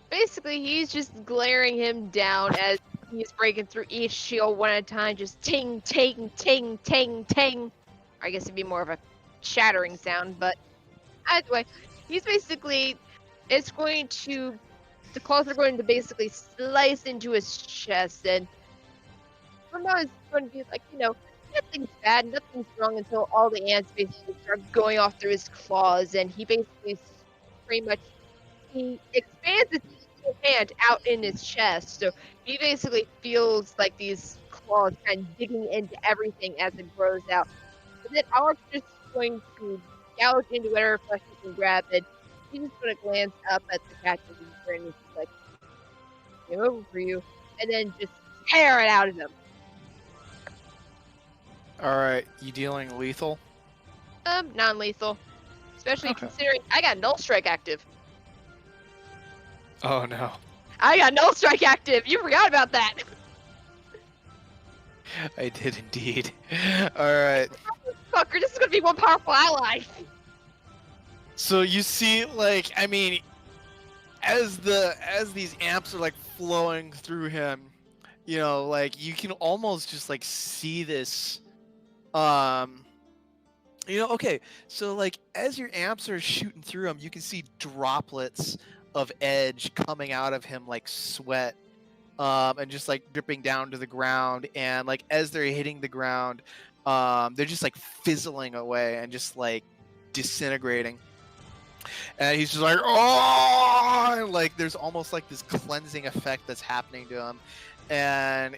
Basically, he's just glaring him down as he's breaking through each shield one at a time, just ting, ting, ting, ting, ting. I guess it'd be more of a shattering sound, but either way, he's basically, it's going to, the claws are going to basically slice into his chest, and Ramon is going to be like, nothing's bad, nothing's wrong until all the ants basically start going off through his claws, and he basically pretty much, he expands his hand out in his chest, so he basically feels like these claws kind of digging into everything as it grows out. But then Alex is just going to gouge into whatever flesh he can grab, and he's just going to glance up at the cat and he's just like, "Game over for you," and then just tear it out of him. All right, you dealing lethal? Non-lethal, especially Okay. considering I got null strike active. Oh no. I got null strike active. You forgot about that. I did indeed. All right. Fucker, this is gonna be one powerful ally. So you see, like, I mean, as these amps are like flowing through him, like you can almost just like see this. Okay, so like as your amps are shooting through him, you can see droplets of edge coming out of him like sweat, and just like dripping down to the ground. And like as they're hitting the ground, they're just like fizzling away and just like disintegrating. And he's just like, oh, and, like there's almost like this cleansing effect that's happening to him. And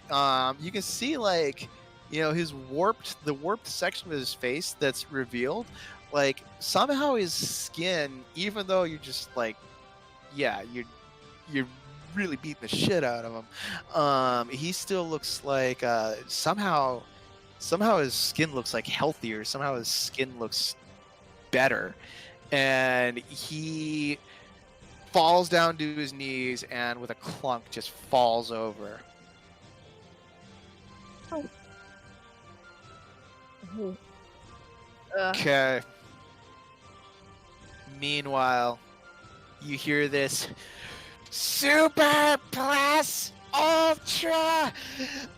you can see like, the warped section of his face that's revealed, like somehow his skin, even though you're just like, yeah, you're really beating the shit out of him, he still looks like somehow his skin looks like healthier, somehow his skin looks better. And he falls down to his knees and with a clunk just falls over. Okay. Meanwhile, you hear this Super Plus Ultra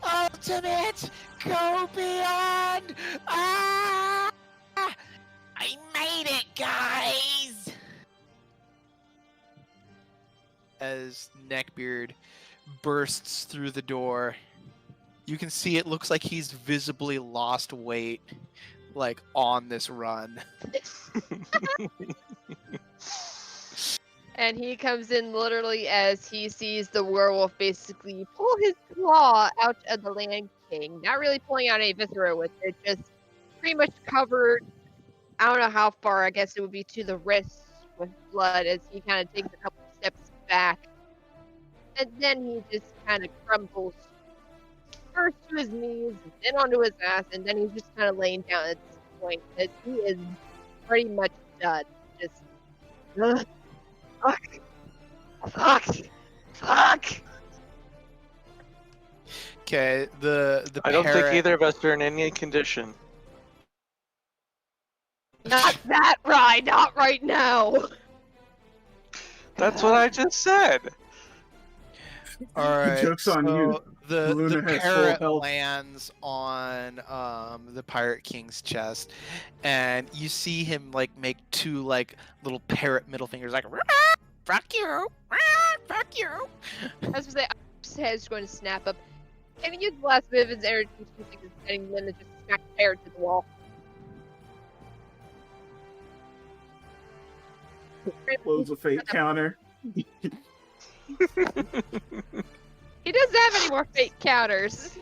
Ultimate Go Beyond! Ah! I made it, guys! As Neckbeard bursts through the door, you can see it looks like he's visibly lost weight, like, on this run. And he comes in literally as he sees the werewolf basically pull his claw out of the Land King. Not really pulling out any viscera with it, just pretty much covered. I don't know how far, I guess it would be to the wrist with blood as he kind of takes a couple steps back. And then he just kind of crumbles first to his knees, then onto his ass, and then he's just kind of laying down at this point because he is pretty much done. Just, fuck. Okay, the I don't think parrot- either of us are in any condition. Not that right, not right now. That's what I just said. All right. Joke's on you. The Luna has full parrot health. lands on the Pirate King's chest, and you see him like make two like little parrot middle fingers, like "Fuck you, fuck you." I was gonna say, his head's going to snap up. Can he use the last bit of his energy to take his setting and then just smack the parrot to the wall? Close a fate counter. He doesn't have any more fate counters.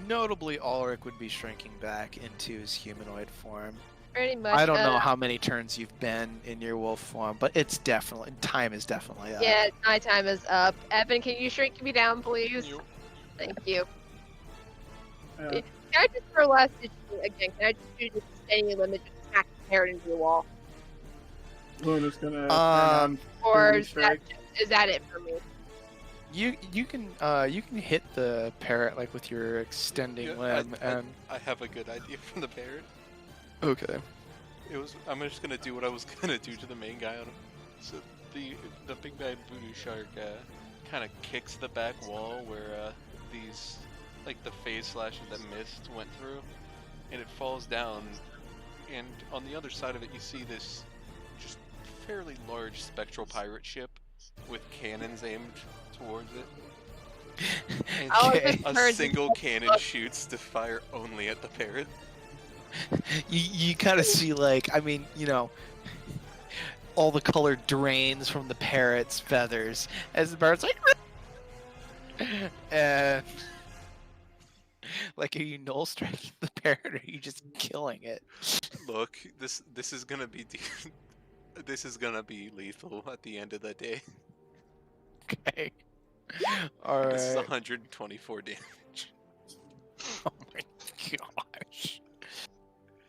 Notably, Ulrich would be shrinking back into his humanoid form. Pretty much. I don't know how many turns you've been in your wolf form, but it's definitely time is definitely up. Yeah, my time is up. Evan, can you shrink me down, please? Nope. Thank you. Yeah. Can I just for last ditch again? Can I just do this standing limit, just smack the parrot into the wall, Luna's gonna turn Um, on or Burning is that, Strike. is that it for me? You can hit the parrot like with your extending Yeah, limb and I have a good idea from the parrot. okay. I'm just gonna do what I was gonna do to the main guy on him. So the big bad voodoo shark kind of kicks the back wall where these like the phase slashes that mist went through, and it falls down. And on the other side of it, you see this just fairly large spectral pirate ship with cannons aimed towards it. And Okay. a single cannon shoots to fire only at the parrot. You kind of see like all the color drains from the parrot's feathers as the parrot's like and like, are you null striking the parrot or are you just killing it? Look, this is gonna be this is gonna be lethal at the end of the day. Okay. All This is right. 124 damage. Oh my gosh.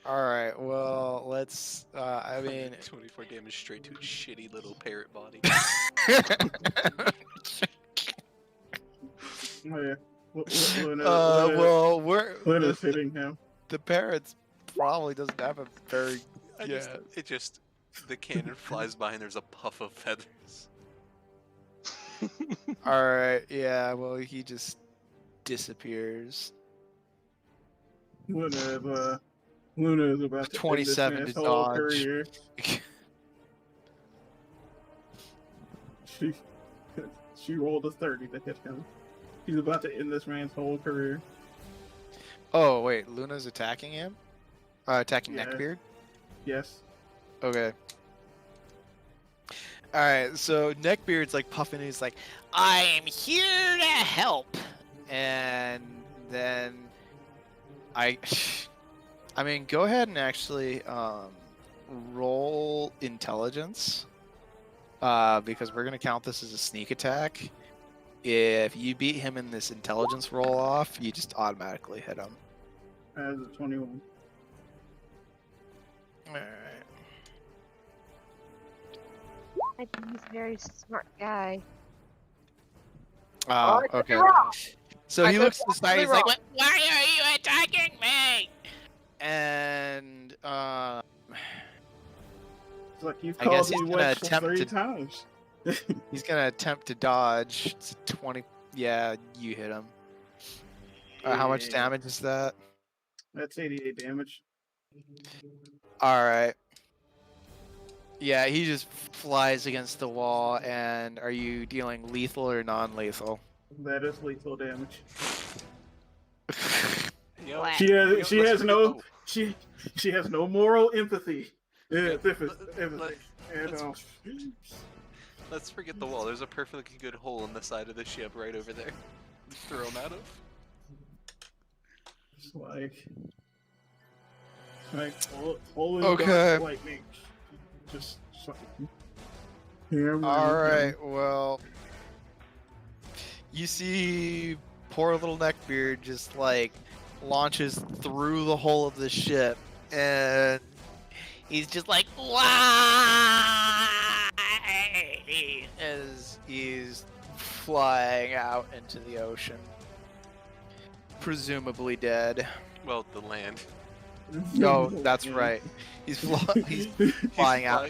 All right. Well, let's. I mean. 24 damage straight to a shitty little parrot body. Oh, yeah. Well, Luna's hitting him. the parrot's probably doesn't have a very. The cannon flies by and there's a puff of feathers. All right. Yeah. Well, he just disappears. Luna is about to 27 end this to man's whole dodge. career. She rolled a 30 to hit him. She's about to end this man's whole career. Oh wait, Luna's attacking him. Attacking Yeah. Neckbeard. Yes. Okay. Alright, so Neckbeard's like puffing and he's like, I'm here to help. And then I mean, go ahead and actually roll intelligence. Because we're gonna count this as a sneak attack. If you beat him in this intelligence roll off, you just automatically hit him. As a 21. Alright. I think he's a very smart guy. Oh, I could be okay. wrong. So I he could looks to the be side. He's wrong. like, "Why are you attacking me?" And It's like you've I guess called he's me gonna witch attempt 3 to- times. he's gonna attempt to dodge. It's a 20. Yeah, you hit him. How much Yeah. damage is that? That's 88 damage. All right. Yeah, he just flies against the wall. And are you dealing lethal or non-lethal? That is lethal damage. Yo, Black. She has let's forget- no she has no moral empathy. Yeah, Empathy. And, Let's forget the wall. There's a perfectly good hole in the side of the ship right over there. Throw him out of. it's like holy Okay. dark lightning. Just here. All right. Well, you see, poor little Neckbeard just like launches through the hull of the ship, and he's just like, "Why?" as he's flying out into the ocean, presumably dead. Well, the land. Oh, that's right. He's flying out.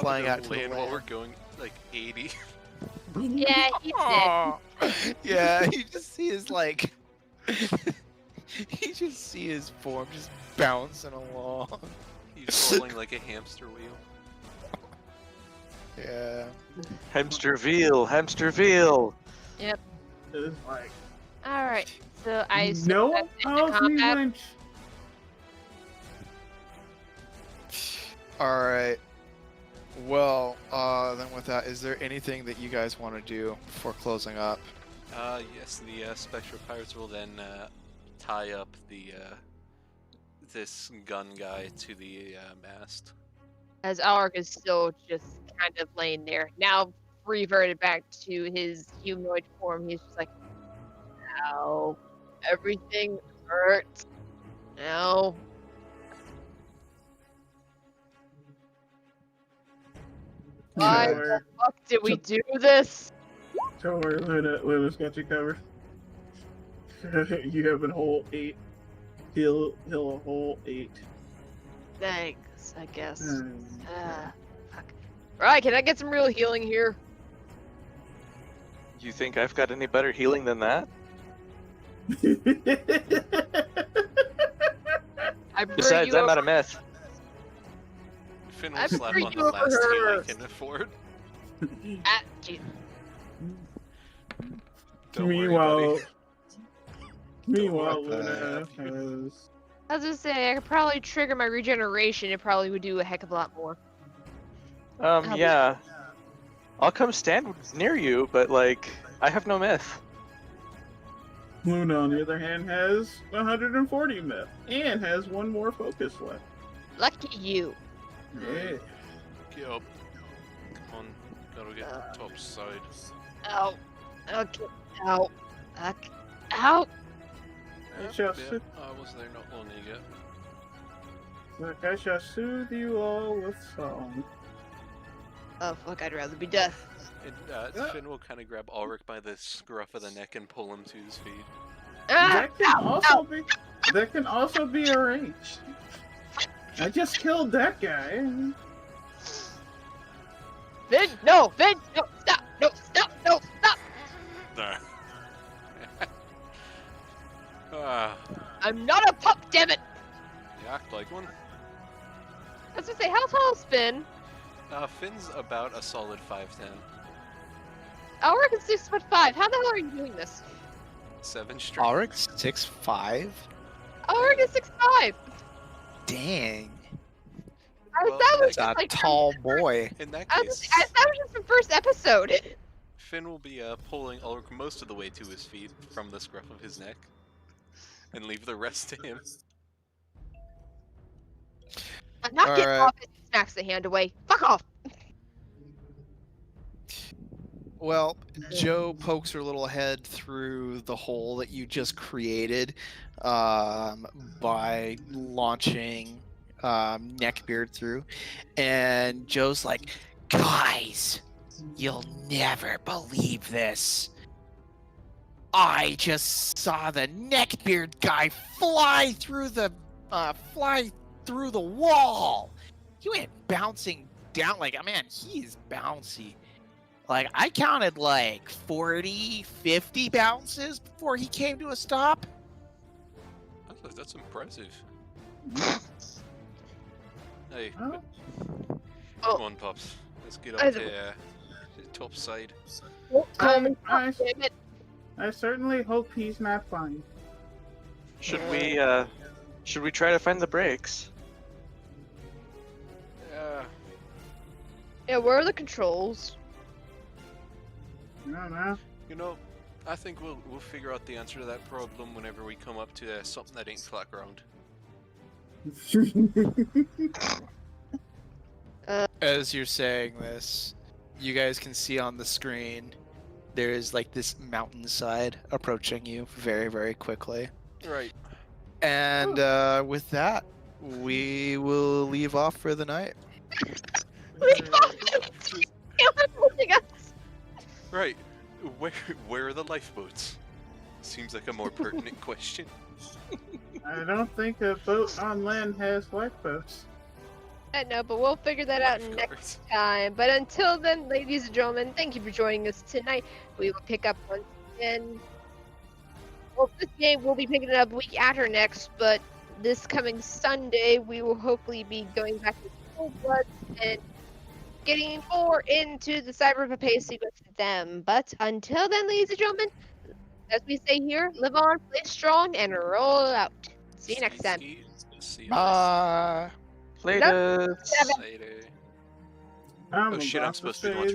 Flying out out to the the land while land. we're going like 80. Yeah, he's dead. Aw. Yeah, you just see his like, you just see his form just bouncing along. He's rolling like a hamster wheel. Yeah. Hamster veal, hamster veal. It's like All right, so I assume no that's one into calls me combat. wench. All right. Well, then with that, is there anything that you guys want to do before closing up? Yes, the Spectral Pirates will then tie up the this gun guy to the mast. As Alric is still just kind of laying there, now reverted back to his humanoid form. He's just like, ow, everything hurts. No. Why Sure. the fuck did we do this? Don't worry, Luna's got you covered. You have a whole 8. Heal a whole 8. Thanks, I guess. Hmm. Fuck. Right, can I get some real healing here? You think I've got any better healing than that? I prefer Besides, you I'm not over- a myth. Finn will I slap prefer on you the over last heal I her. can afford. Ah, gee. Don't worry, Meanwhile, buddy. Luna has. I was gonna say I could probably trigger my regeneration. It probably would do a heck of a lot more. Yeah. I'll come stand near you, but like, I have no myth. Luna, on the other hand, has 140 myth and has 1 more focus left. Lucky you. Yeah. Get up. Come on, gotta get the top side. Ow. Okay. Ow. Okay. Ow. I shall Yeah, sit- I was there not long ago. Look, I shall soothe you all with song. Oh fuck! I'd rather be dead. And Finn will kind of grab Ulrich by the scruff of the neck and pull him to his feet. Ah! That can also be arranged. I just killed that guy. Vin! No! Vin! No! Stop! No! Stop! No! Stop! There. Ah, I'm not a pup, damn it! you act like one. I was gonna say, how tall is Finn? Finn's about a solid 5'10". I reckon 6'5". How the hell are you doing this? 7 straight. Ulrich 6'5"? I reckon 6'5". Dang. Well, that was That's a just like tall boy. In that I case, that was just the first episode. Finn will be pulling Ulrich most of the way to his feet from the scruff of his neck, and leave the rest to him. I'm not getting Alright. off it. Smacks the hand away. Fuck off. Well, Joe pokes her little head through the hole that you just created by launching Neckbeard through. And Joe's like, guys, you'll never believe this. I just saw the Neckbeard guy fly through the wall. He went bouncing down like, man, he's bouncy. Like, I counted like 40, 50 bounces before he came to a stop. That's impressive. Hey, Oh. come on, Pops. Let's get up I- to the top side. Call me. I- Damn it. I certainly hope he's not fine. Should we try to find the brakes? Yeah, where are the controls? I don't know. You know, I think we'll figure out the answer to that problem whenever we come up to something that ain't flat ground. As you're saying this, you guys can see on the screen there is like this mountainside approaching you very, very quickly. Right. And with that, we will leave off for the night. Right. Where are the lifeboats? Seems like a more pertinent question. I don't think a boat on land has lifeboats. I know, but we'll figure that out next Lifeguards. time. But until then, ladies and gentlemen, thank you for joining us tonight. We will pick up once again. Well, this game we'll be picking it up week after next, but this coming Sunday we will hopefully be going back to Hotbloods and getting more into the cyber papacy with them. But until then, ladies and gentlemen, as we say here, live on, play strong, and roll out. See you next time. See you Later. later. I'm Oh shit, I'm about to supposed to be say the one